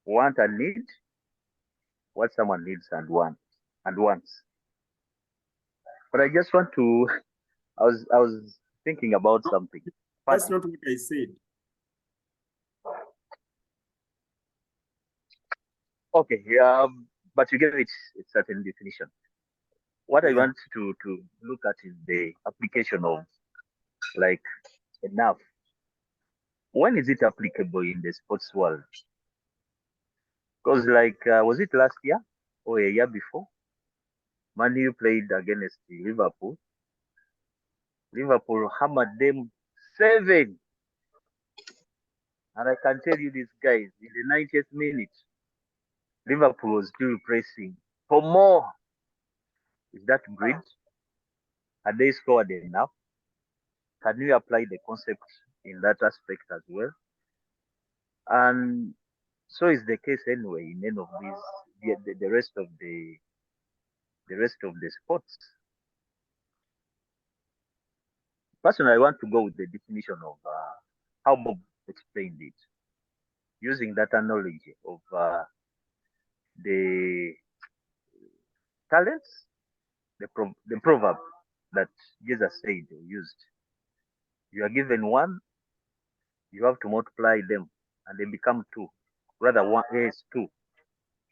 want and need, what someone needs and wants. But I just want to. I was thinking about something. That's Funny. not what I said. Okay, but you gave it a certain definition. What I want to look at is the application of like enough. When is it applicable in the sports world? Because was it last year or a year before? Man U played against Liverpool. Liverpool hammered them 7. And I can tell you these guys, in the 90th minute, Liverpool was still pressing for more. Is that greed? Had they scored enough? Can we apply the concept in that aspect as well? And so is the case anyway in any of these, the rest of the sports. Personally, I want to go with the definition of how Bob explained it, using that analogy of the talents, the proverb that Jesus said or used. You are given one, you have to multiply them, and they become 2. Rather, one is 2.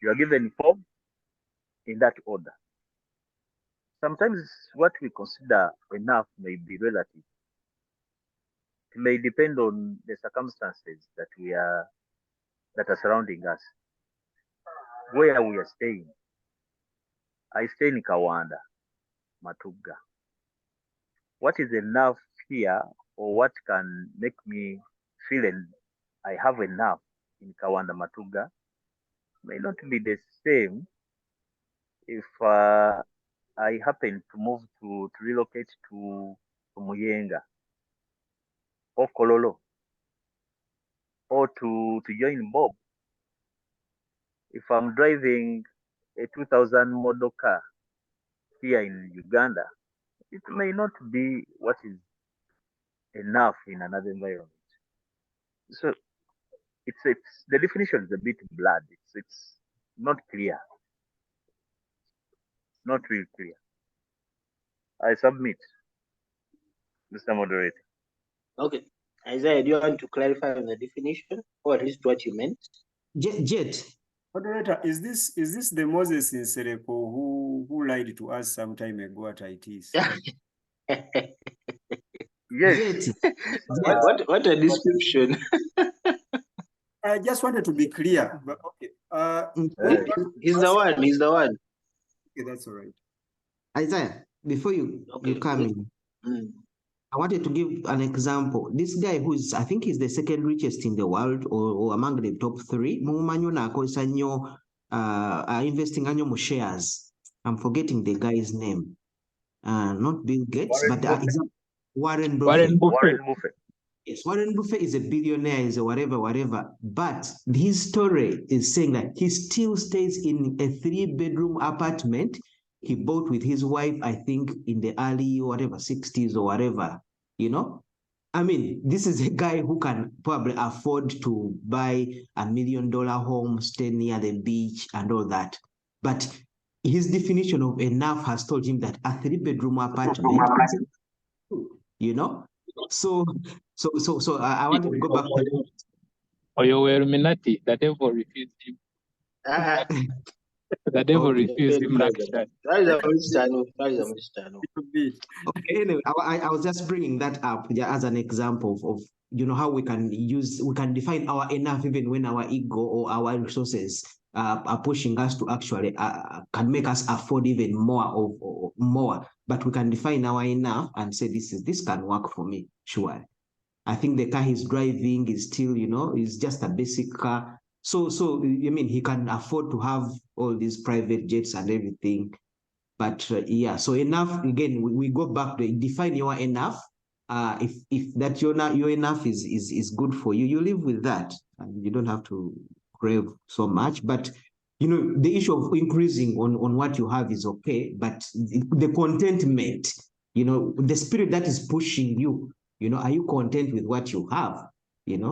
You are given 4 in that order. Sometimes what we consider enough may be relative. It may depend on the circumstances that are surrounding us, where we are staying. I stay in Kawanda, Matuga. What is enough here, or what can make me feel I have enough in Kawanda, Matuga, may not be the same if I happen to move to relocate to Muyenga or Kololo or to join Bob. If I'm driving a 2000 model car here in Uganda, it may not be what is enough in another environment. So it's the definition is a bit blurred. It's not clear, not real clear. I submit, Mr. Moderator. Okay. Isaiah, do you want to clarify on the definition, or at least what you meant? Jet. Moderator, is this the Moses in Sereko who lied to us some time ago at iTiS? Yes. Jet. What a description. I just wanted to be clear, but okay. He's the one. Okay, that's all right. Isaiah, before you come in, I wanted to give an example. This guy I think he's the second richest in the world, or among the top 3. Investing annual shares. I'm forgetting the guy's name. Not Bill Gates, Warren Buffett. Warren Buffett. Yes, Warren Buffett is a billionaire, is a whatever. But his story is saying that he still stays in a 3-bedroom apartment he bought with his wife, I think, in the early 60s or whatever, I mean, this is a guy who can probably afford to buy $1 million home, stay near the beach and all that. But his definition of enough has told him that a 3-bedroom apartment, So I want to go back to Or you were Illuminati, the devil refused him. Ah, The devil Okay. refused him like that. that is a Mr. That is a Mr. Little bit. Okay, anyway, I was just bringing that up as an example of how we can define our enough even when our ego or our resources are pushing us to actually can make us afford even more or more, but we can define our enough and say this can work for me, sure. I think the car he's driving is still, is just a basic car. So I mean, he can afford to have all these private jets and everything. But yeah, so enough, again, we go back to define your enough. If that your enough is good for you, you live with that. And you don't have to crave so much. But the issue of increasing on what you have is okay, but the contentment, the spirit that is pushing you, are you content with what you have?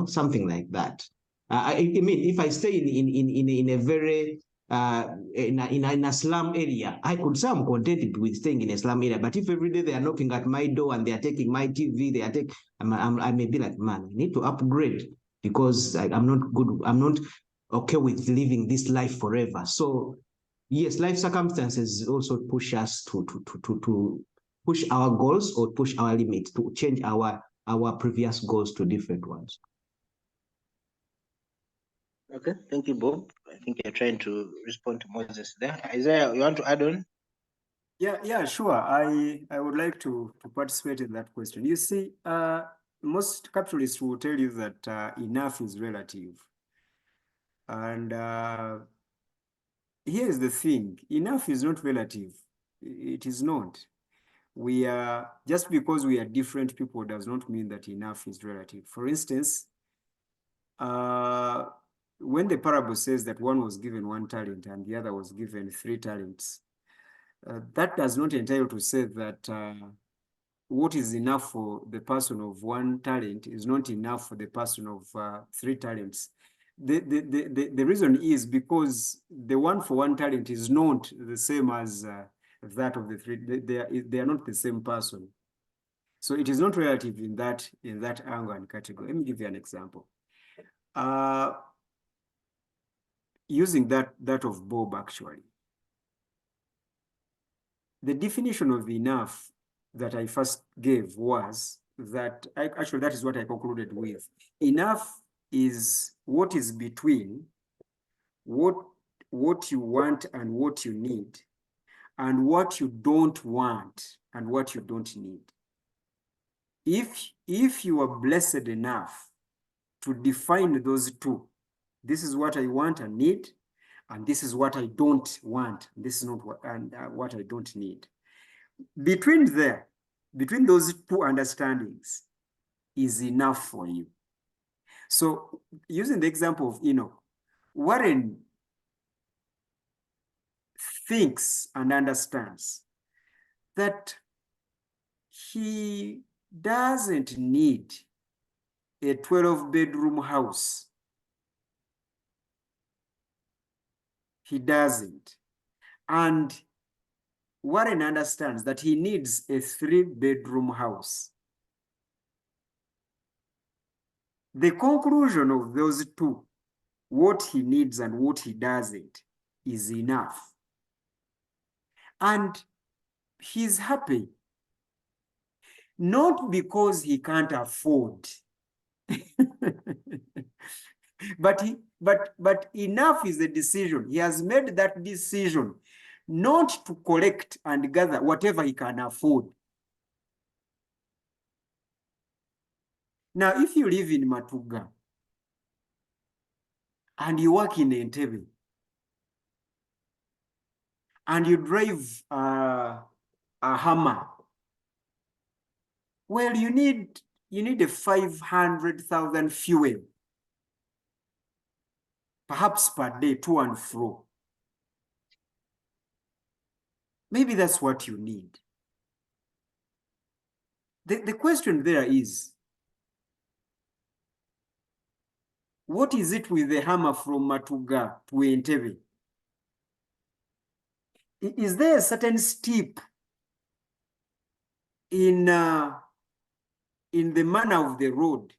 Something like that. I mean, if I stay in a very in a slum area, I could say I'm contented with staying in a slum area. But if every day they are knocking at my door and they are taking my TV, I may be like, man, I need to upgrade because I'm not good. I'm not okay with living this life forever. So yes, life circumstances also push us to push our goals or push our limits, to change our previous goals to different ones. Okay, thank you, Bob. I think you're trying to respond to Moses there. Isaiah, you want to add on? Yeah, sure. I would like to participate in that question. You see, most capitalists will tell you that enough is relative. And here's the thing, enough is not relative. It is not. We are, just because we are different people does not mean that enough is relative. For instance, when the parable says that one was given 1 talent and the other was given 3 talents, that does not entail to say that what is enough for the person of 1 talent is not enough for the person of 3 talents. The reason is because the 1 for 1 talent is not the same as that of the 3. They are not the same person. So it is not relative in that angle and category. Let me give you an example. Using that of Bob, actually. The definition of enough that I first gave was that, actually that is what I concluded with. Enough is what is between what you want and what you need, and what you don't want and what you don't need. If you are blessed enough to define those two, this is what I want and need, and this is what I don't want, this is not what I don't need. Between those two understandings is enough for you. So using the example of Enoch, Warren thinks and understands that he doesn't need a 12-bedroom house. He doesn't. And Warren understands that he needs a 3-bedroom house. The conclusion of those two, what he needs and what he doesn't, is enough. And he's happy. Not because he can't afford, but enough is a decision. He has made that decision not to collect and gather whatever he can afford. Now, if you live in Matuga and you work in Entebbe and you drive a Hummer, well, you need a 500,000 fuel, perhaps per day, to and fro. Maybe that's what you need. The question there is, what is it with the hammer from Matuga to Entebbe? Is there a certain steep in the manner of the road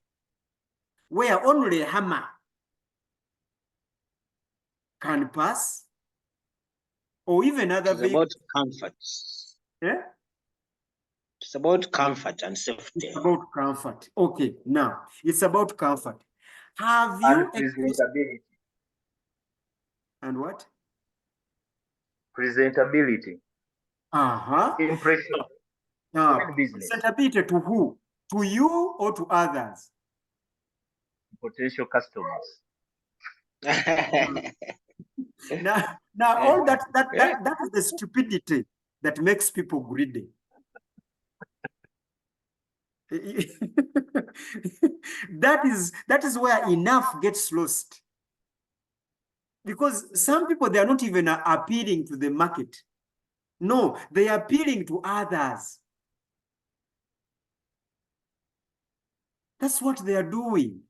where only a hammer can pass, or even other It's vehicles. about comfort. Yeah? It's about comfort and safety. It's about comfort. Okay, now it's about comfort. Have And you presentability. and what? Presentability. Impression. Even business. Presentability to who? To you or to others? Potential customers. Now all that is the stupidity that makes people greedy. that is where enough gets lost. Because some people, they are not even appealing to the market. No, they are appealing to others. That's what they are doing.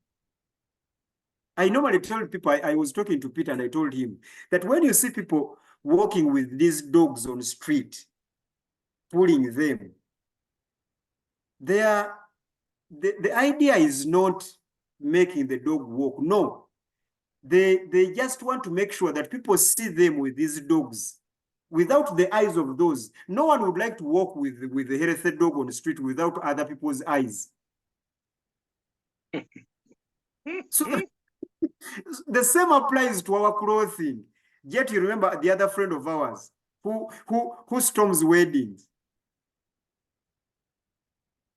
I normally tell people, I was talking to Peter and I told him that when you see people walking with these dogs on the street, pulling them, the idea is not making the dog walk. No, they just want to make sure that people see them with these dogs. Without the eyes of those, no one would like to walk with a healthy dog on the street without other people's eyes. So the same applies to our clothing. Yet you remember the other friend of ours who storms weddings.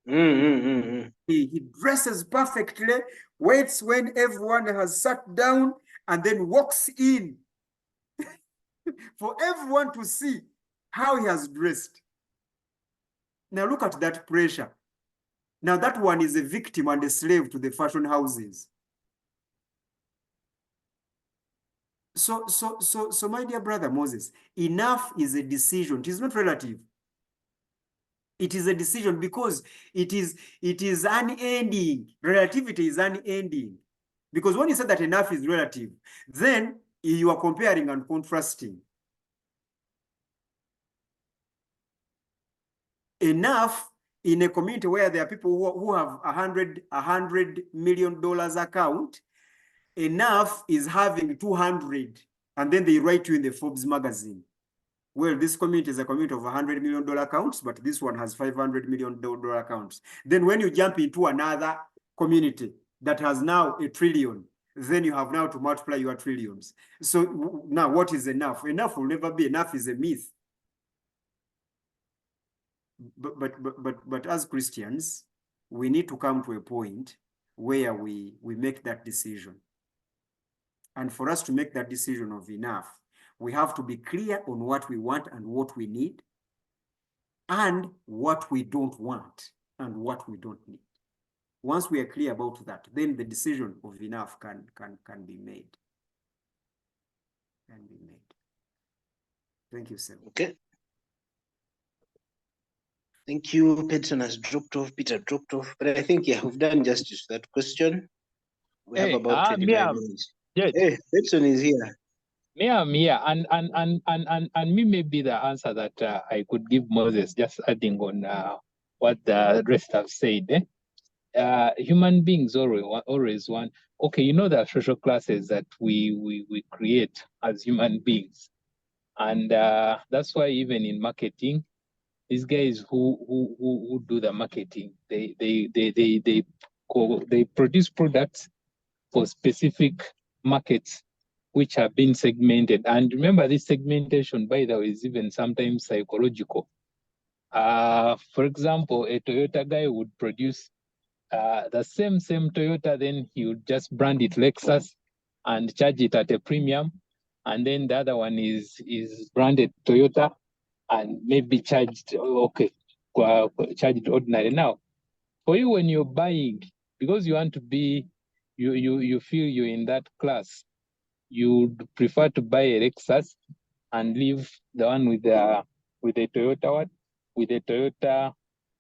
He dresses perfectly, waits when everyone has sat down, and then walks in for everyone to see how he has dressed. Now look at that pressure. Now that one is a victim and a slave to the fashion houses. So my dear brother Moses, enough is a decision. It is not relative. It is a decision because it is unending. Relativity is unending. Because when you say that enough is relative, then you are comparing and contrasting. Enough in a community where there are people who have $100 million account, enough is having 200, and then they write you in the Forbes magazine. Well, this community is a community of $100 million accounts, but this one has $500 million accounts. Then when you jump into another community that has now $1 trillion, then you have now to multiply your trillions. So now what is enough? Enough will never be. Enough is a myth. But as Christians, we need to come to a point where we make that decision. And for us to make that decision of enough, we have to be clear on what we want and what we need, and what we don't want and what we don't need. Once we are clear about that, then the decision of enough can be made. Can be made. Thank you, sir. Okay. Thank you. Peterson has dropped off. Peter dropped off. But I think, yeah, we've done justice to that question. We have about 25 minutes. Yes. Hey, Peterson is here. I'm here. And me may be the answer that I could give Moses, just adding on what the rest have said. Human beings always want. Okay, you know there are social classes that we create as human beings, and that's why even in marketing, these guys who do the marketing, they produce products for specific markets which have been segmented. And remember, this segmentation, by the way, is even sometimes psychological. For example, a Toyota guy would produce the same Toyota, then he would just brand it Lexus and charge it at a premium. And then the other one is branded Toyota and maybe charged charged ordinary. Now, for you when you're buying, because you want to be, you feel you're in that class, you'd prefer to buy a Lexus and leave the one with the Toyota with the Toyota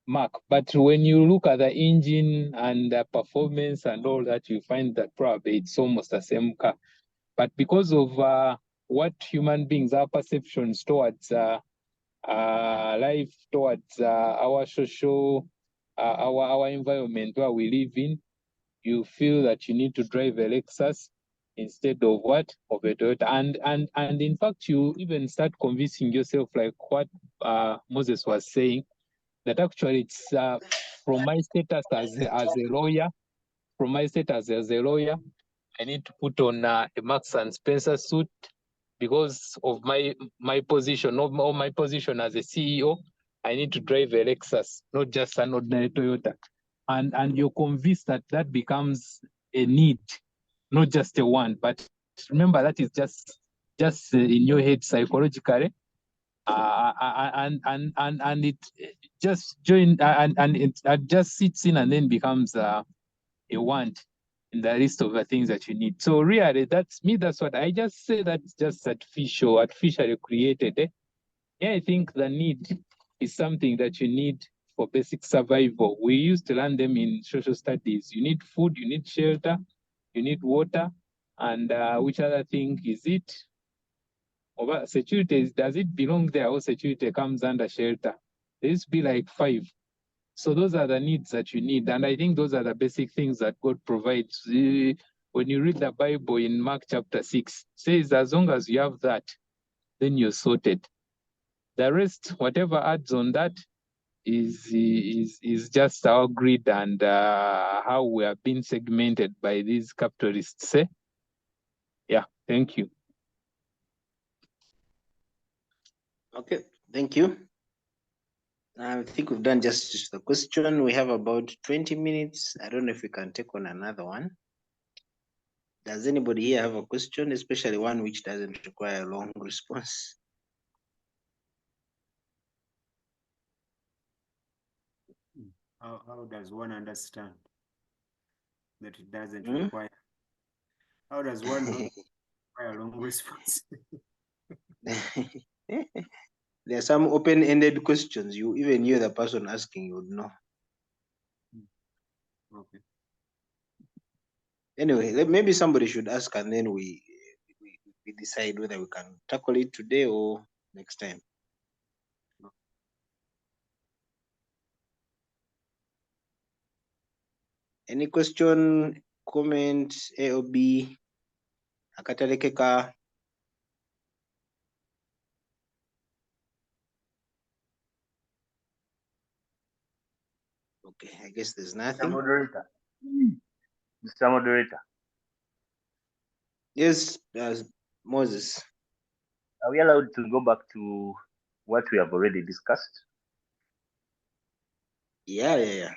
Mark. But when you look at the engine and the performance and all that, you find that probably it's almost the same car. But because of what human beings, our perceptions towards life, towards our social, our environment where we live in, you feel that you need to drive a Lexus instead of what? Of a Toyota. And in fact, you even start convincing yourself, like what Moses was saying, that actually it's from my status as a lawyer, I need to put on a Marks and Spencer suit because of my position, or my position as a CEO. I need to drive a Lexus, not just an ordinary Toyota. And you're convinced that that becomes a need, not just a want. But remember, that is just in your head psychologically. And it just it just sits in and then becomes a want in the list of the things that you need. So really, that's me. That's what I just say. That's just artificially created. Yeah, I think the need is something that you need for basic survival. We used to learn them in social studies. You need food, you need shelter, you need water, and which other thing is it? Over security, does it belong there, or security comes under shelter? There used to be like 5. So those are the needs that you need. And I think those are the basic things that God provides. When you read the Bible in Mark chapter 6, it says, as long as you have that, then you're sorted. The rest, whatever adds on that, is just our greed and how we are being segmented by these capitalists. Yeah, thank you. Okay, thank you. I think we've done just the question. We have about 20 minutes. I don't know if we can take on another one. Does anybody here have a question, especially one which doesn't require a long response? How does one understand that it doesn't Hmm? require? How does one not require a long response? There are some open-ended questions. Even you, the person asking, you would know. Okay. Anyway, maybe somebody should ask, and then we decide whether we can tackle it today or next time. Any question, comment, A or B? Akatalekeka. Okay, I guess there's nothing. Mr. Moderator, Yes, Moses. are we allowed to go back to what we have already discussed? Yeah.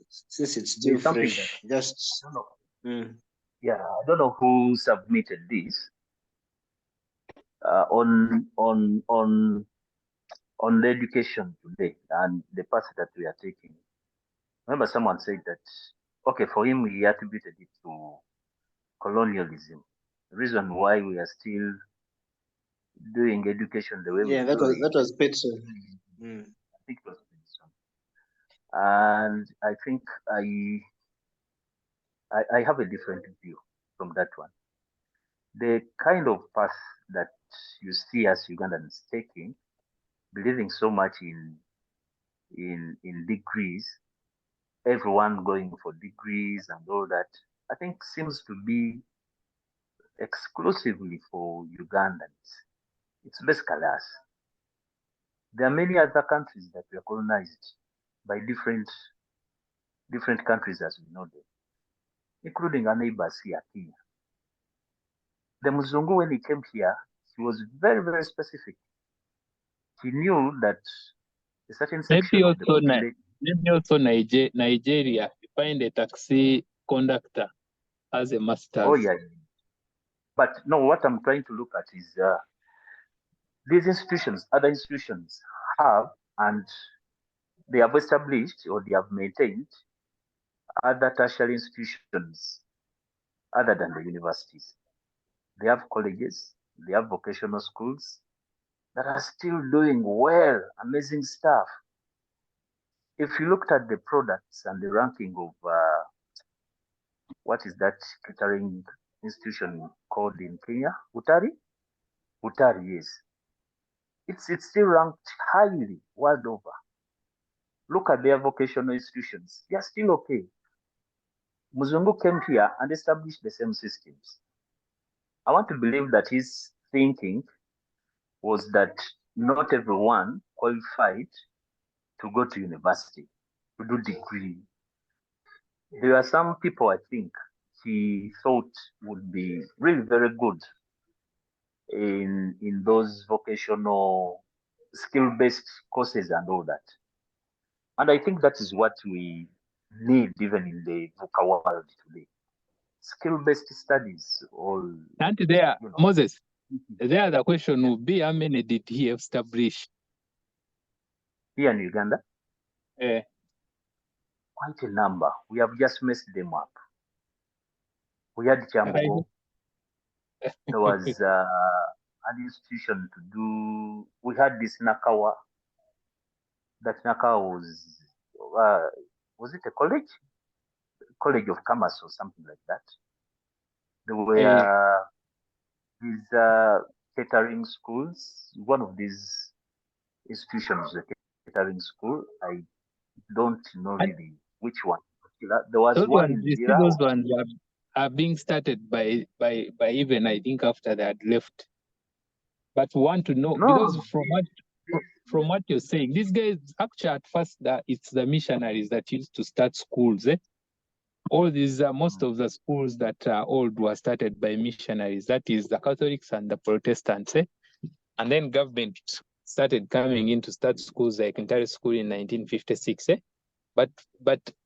Since it's still There's something fresh, just. I don't know. Mm. Yeah, I don't know who submitted this on the education today and the path that we are taking. Remember, someone said that, okay, for him, he attributed it to colonialism. The reason why we are still doing education the way Yeah, we that do it. was Peterson. I think it was Peterson. And I think I have a different view from that one. The kind of path that you see as Ugandans taking, believing so much in degrees, everyone going for degrees and all that, I think seems to be exclusively for Ugandans. It's basically us. There are many other countries that were colonized by different countries as we know them, including our neighbors here, Kenya. The Muzungu, when he came here, he was very, very specific. He knew that a certain section of the population. Maybe also Nigeria, you find a taxi conductor as a master's. Oh, yeah. But no, what I'm trying to look at is these institutions, other institutions have, and they have established or they have maintained other tertiary institutions other than the universities. They have colleges, they have vocational schools that are still doing well, amazing stuff. If you looked at the products and the ranking of what is that catering institution called in Kenya? Utari? Utari, yes. It's still ranked highly world over. Look at their vocational institutions. They are still okay. Muzungu came here and established the same systems. I want to believe that his thinking was that not everyone qualified to go to university, to do degree. There are some people I think he thought would be really very good in those vocational skill-based courses and all that. And I think that is what we need even in the VUCA world today. Skill-based studies, all. And there, you know. Moses, there the question would be, how many did he establish? Here in Uganda, quite a number. We have just messed them up. We had Chambogo. There was an institution to do. We had this Nakawa. That Nakawa was it a college? College of Commerce or something like that. There were these catering schools. One of these institutions, the catering school. I don't know really which one. There was those one ones, in you see, Lira. those ones are being started by even, I think, after they had left. But we want to know, No, because from what you're saying, these guys actually at first it's the missionaries that used to start schools. All these most of the schools that are old were started by missionaries. That is the Catholics and the Protestants. And then government started coming in to start schools like Intare School in 1956. But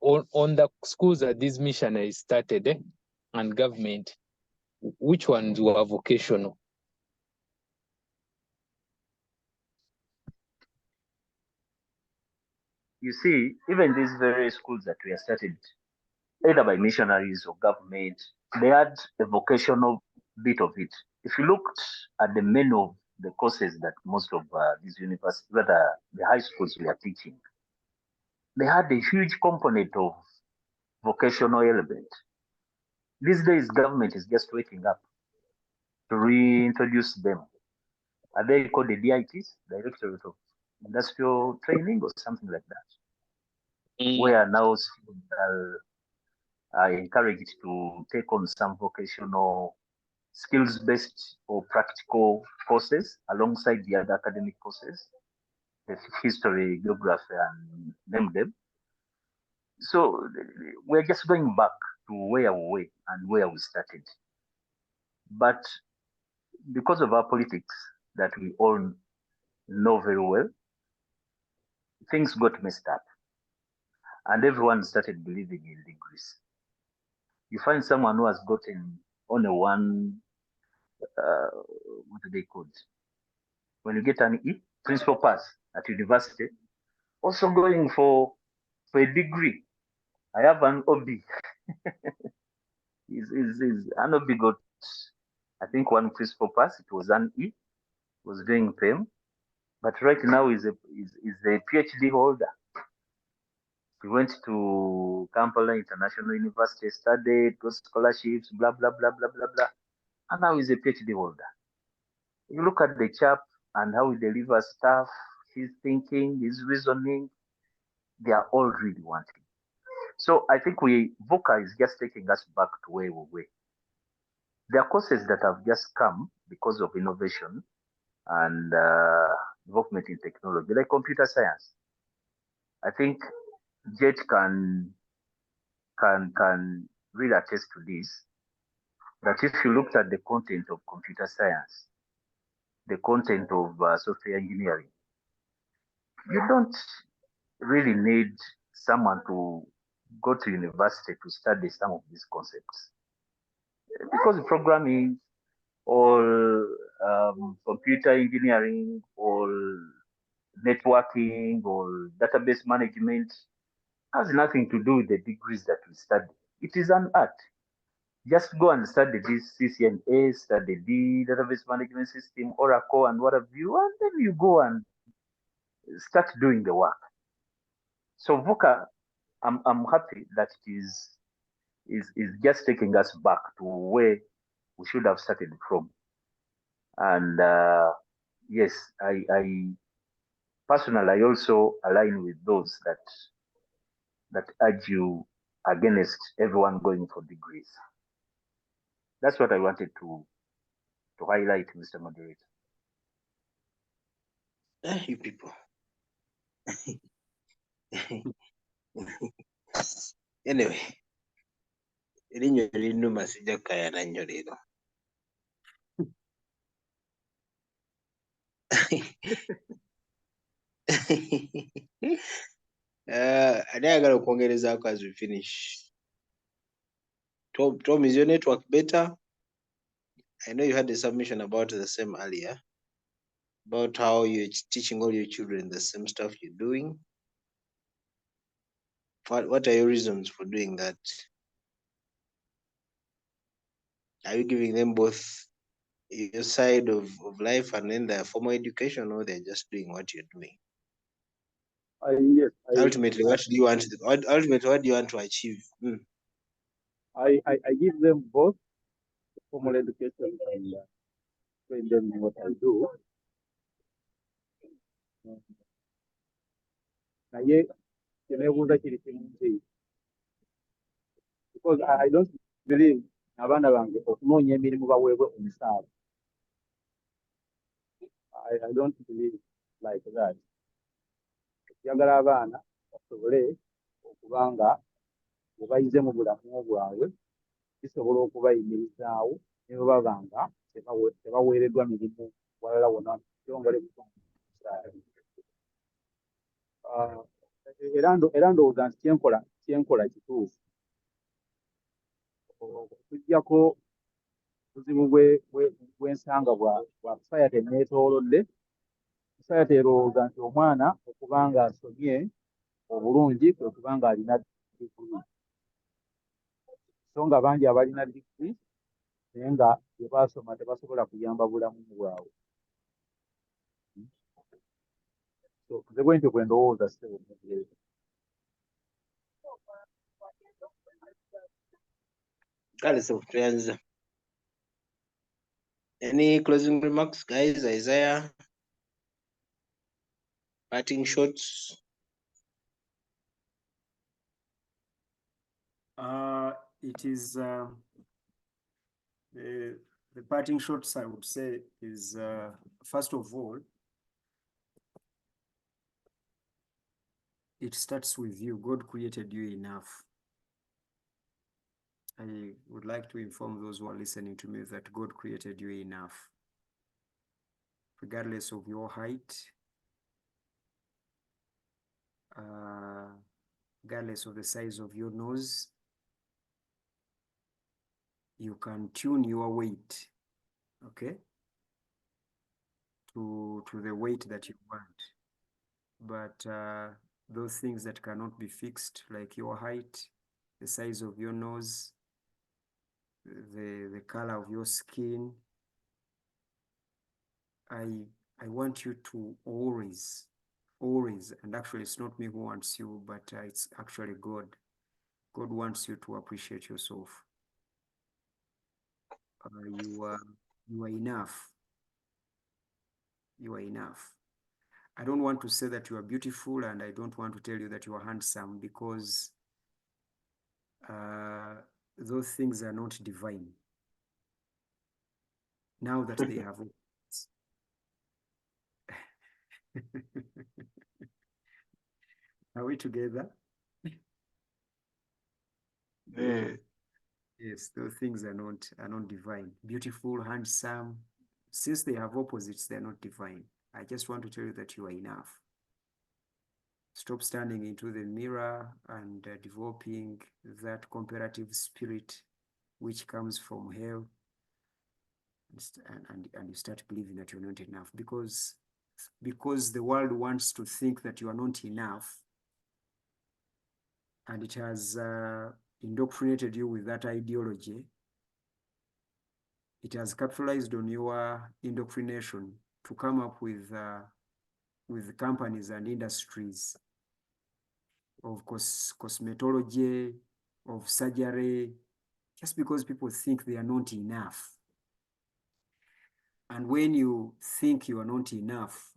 on the schools that these missionaries started and government, which ones were vocational? You see, even these very schools that were started either by missionaries or government, they had a vocational bit of it. If you looked at the menu of the courses that most of these universities, rather the high schools were teaching, they had a huge component of vocational element. These days, government is just waking up to reintroduce them. Are they called the DITs, Directorate of Industrial Training or something like that? Where now students are encouraged to take on some vocational skills-based or practical courses alongside the other academic courses, the history, geography, and name them. So we're just going back to where we were and where we started. But because of our politics that we all know very well, things got messed up. And everyone started believing in degrees. You find someone who has gotten only one, what do they call it? When you get an E, principal pass at university, also going for a degree. I have an OB. An OB got, I think, one principal pass. It was an E, was doing PEM, but right now is a PhD holder. He went to Kampala International University, studied, got scholarships, blah, blah, blah, blah, blah, blah. And now he's a PhD holder. You look at the chap and how he delivers stuff, his thinking, his reasoning, they are all really wanting. So I think VUCA is just taking us back to where we were. There are courses that have just come because of innovation and development in technology, like computer science. I think Jet can really attest to this, that if you looked at the content of computer science, the content of software engineering, you don't really need someone to go to university to study some of these concepts. Because programming or computer engineering or networking or database management has nothing to do with the degrees that we study. It is an art. Just go and study this CCNA, study the database management system, Oracle, and what have you, and then you go and start doing the work. So VUCA, I'm happy that it is just taking us back to where we should have started from. And yes, I personally, I also align with those that argue against everyone going for degrees. That's what I wanted to to highlight, Mr. Moderator. You people. Anyway, erinnya linnuma sijja kukayana nnyo leero. Ani ayagala okwongerezaako as we finish? Tom, is your network better? I know you had a submission about the same earlier, about how you're teaching all your children the same stuff you're doing. What are your reasons for doing that? Are you giving them both your side of life and then their formal education, or they're just doing what you're doing? Yes, Ultimately, what do you want? Ultimately, what do you want to achieve? I give them both formal education and train them in what I do. Naye kyeneebuuza kiri kimu nti, because I don't believe abaana bange okunoonya emirimu baweebwe omusaala. I don't believe like that. Njagala abaana basobole okuba nga bwe bayize mu bulamu bwabwe kisobola okubayimirizaawo ne bwe baba nga tebaweereddwa mirimu walala wonna mu kitongole musaala. Era ndowooza nti kyenkola kituufu. Okuggyako obuzibu bw'ensanga bwa society neetoolodde, society erowooza nti omwana okuba nga asomye obulungi kwe kuba nga alina digiri. So nga bangi abalina digiri naye nga bye baasoma tebasobola kuyamba bulamu bwabwe. So nze bwentyo bwe ndowooza ssebo. So, any closing remarks, guys? Isaiah, parting shots. It is the parting shots I would say is first of all, it starts with you. God created you enough. I would like to inform those who are listening to me that God created you enough. Regardless of your height, regardless of the size of your nose, you can tune your weight, okay, to the weight that you want. But those things that cannot be fixed, like your height, the size of your nose, the color of your skin, I want you to always, and actually it's not me who wants you, but it's actually God. God wants you to appreciate yourself. You are enough. You are enough. I don't want to say that you are beautiful, and I don't want to tell you that you are handsome, because those things are not divine. Now that they have are we together? Yes, those things are not divine. Beautiful, handsome, since they have opposites, they're not divine. I just want to tell you that you are enough. Stop standing into the mirror and developing that comparative spirit which comes from hell, and you start believing that you're not enough, because the world wants to think that you are not enough, and it has indoctrinated you with that ideology. It has capitalized on your indoctrination to come up with companies and industries of cosmetology, of surgery, just because people think they are not enough. And when you think you are not enough,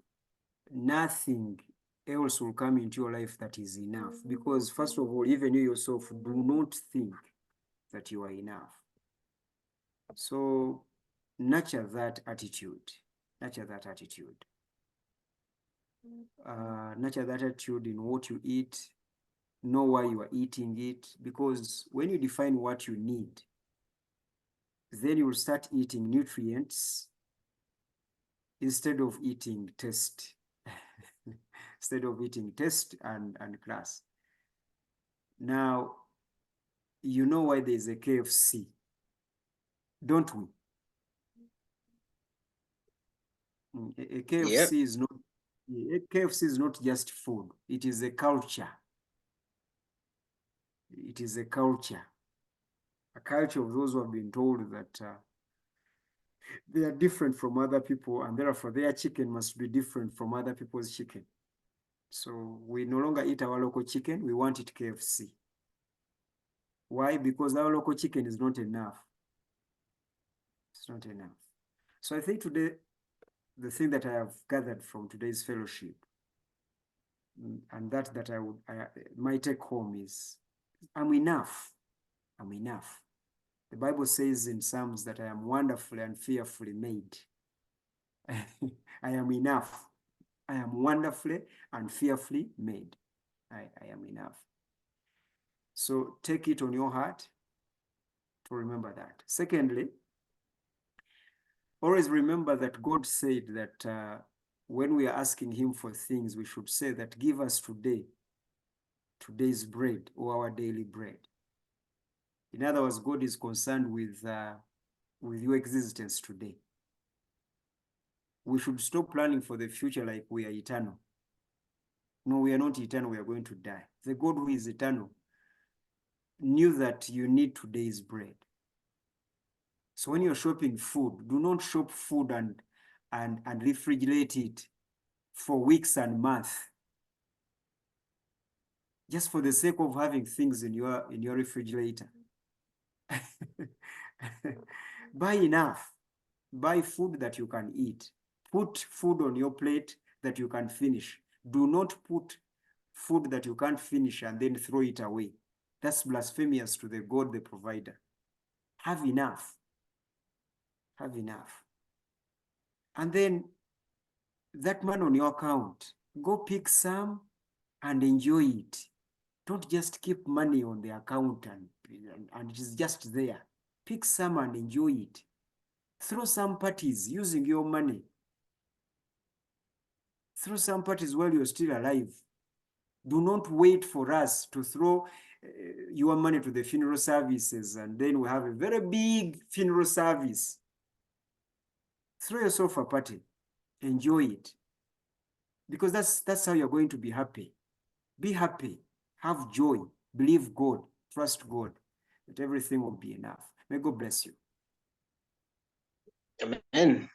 nothing else will come into your life that is enough, because first of all, even you yourself do not think that you are enough. So nurture that attitude. Nurture that attitude. Nurture that attitude in what you eat. Know why you are eating it, because when you define what you need, then you will start eating nutrients instead of eating taste. Instead of eating taste and class. Now, you know why there's a KFC, don't we? A KFC is not, a KFC is not just food, it is a culture. It is a culture of those who have been told that they are different from other people, and therefore their chicken must be different from other people's chicken. So we no longer eat our local chicken, we want it KFC. Why? Because our local chicken is not enough. It's not enough. So I think today, the thing that I have gathered from today's fellowship, and that my take home is, I'm enough. I'm enough. The Bible says in Psalms that I am wonderfully and fearfully made. I am enough. I am wonderfully and fearfully made. I am enough. So take it on your heart to remember that. Secondly, always remember that God said that when we are asking him for things, we should say that, give us today today's bread, or our daily bread. In other words, God is concerned with your existence today. We should stop planning for the future like we are eternal. No, we are not eternal, we are going to die. The God who is eternal knew that you need today's bread. So when you're shopping food, do not shop food and refrigerate it for weeks and months, just for the sake of having things in your refrigerator. Buy enough. Buy food that you can eat. Put food on your plate that you can finish. Do not put food that you can't finish and then throw it away. That's blasphemous to the God, the provider. Have enough. Have enough. And then that money on your account, go pick some and enjoy it. Don't just keep money on the account and it is just there. Pick some and enjoy it. Throw some parties using your money. Throw some parties while you're still alive. Do not wait for us to throw your money to the funeral services and then we have a very big funeral service. Throw yourself a party. Enjoy it. Because that's how you're going to be happy. Be happy. Have joy. Believe God. Trust God. That everything will be enough. May God bless you. Amen.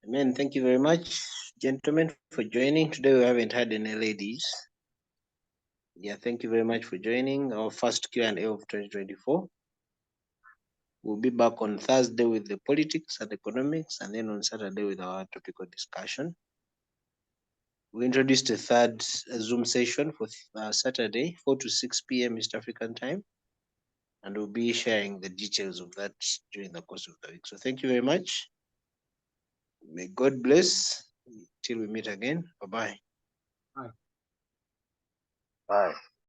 Amen. Thank you very much, gentlemen, for joining. Today we haven't had any ladies. Yeah, thank you very much for joining our first Q&A of 2024. We'll be back on Thursday with the politics and economics, and then on Saturday with our topical discussion. We introduced a third Zoom session for Saturday, 4 to 6 p.m. East African time, and we'll be sharing the details of that during the course of the week. So thank you very much. May God bless. Till we meet again. Bye-bye. Bye.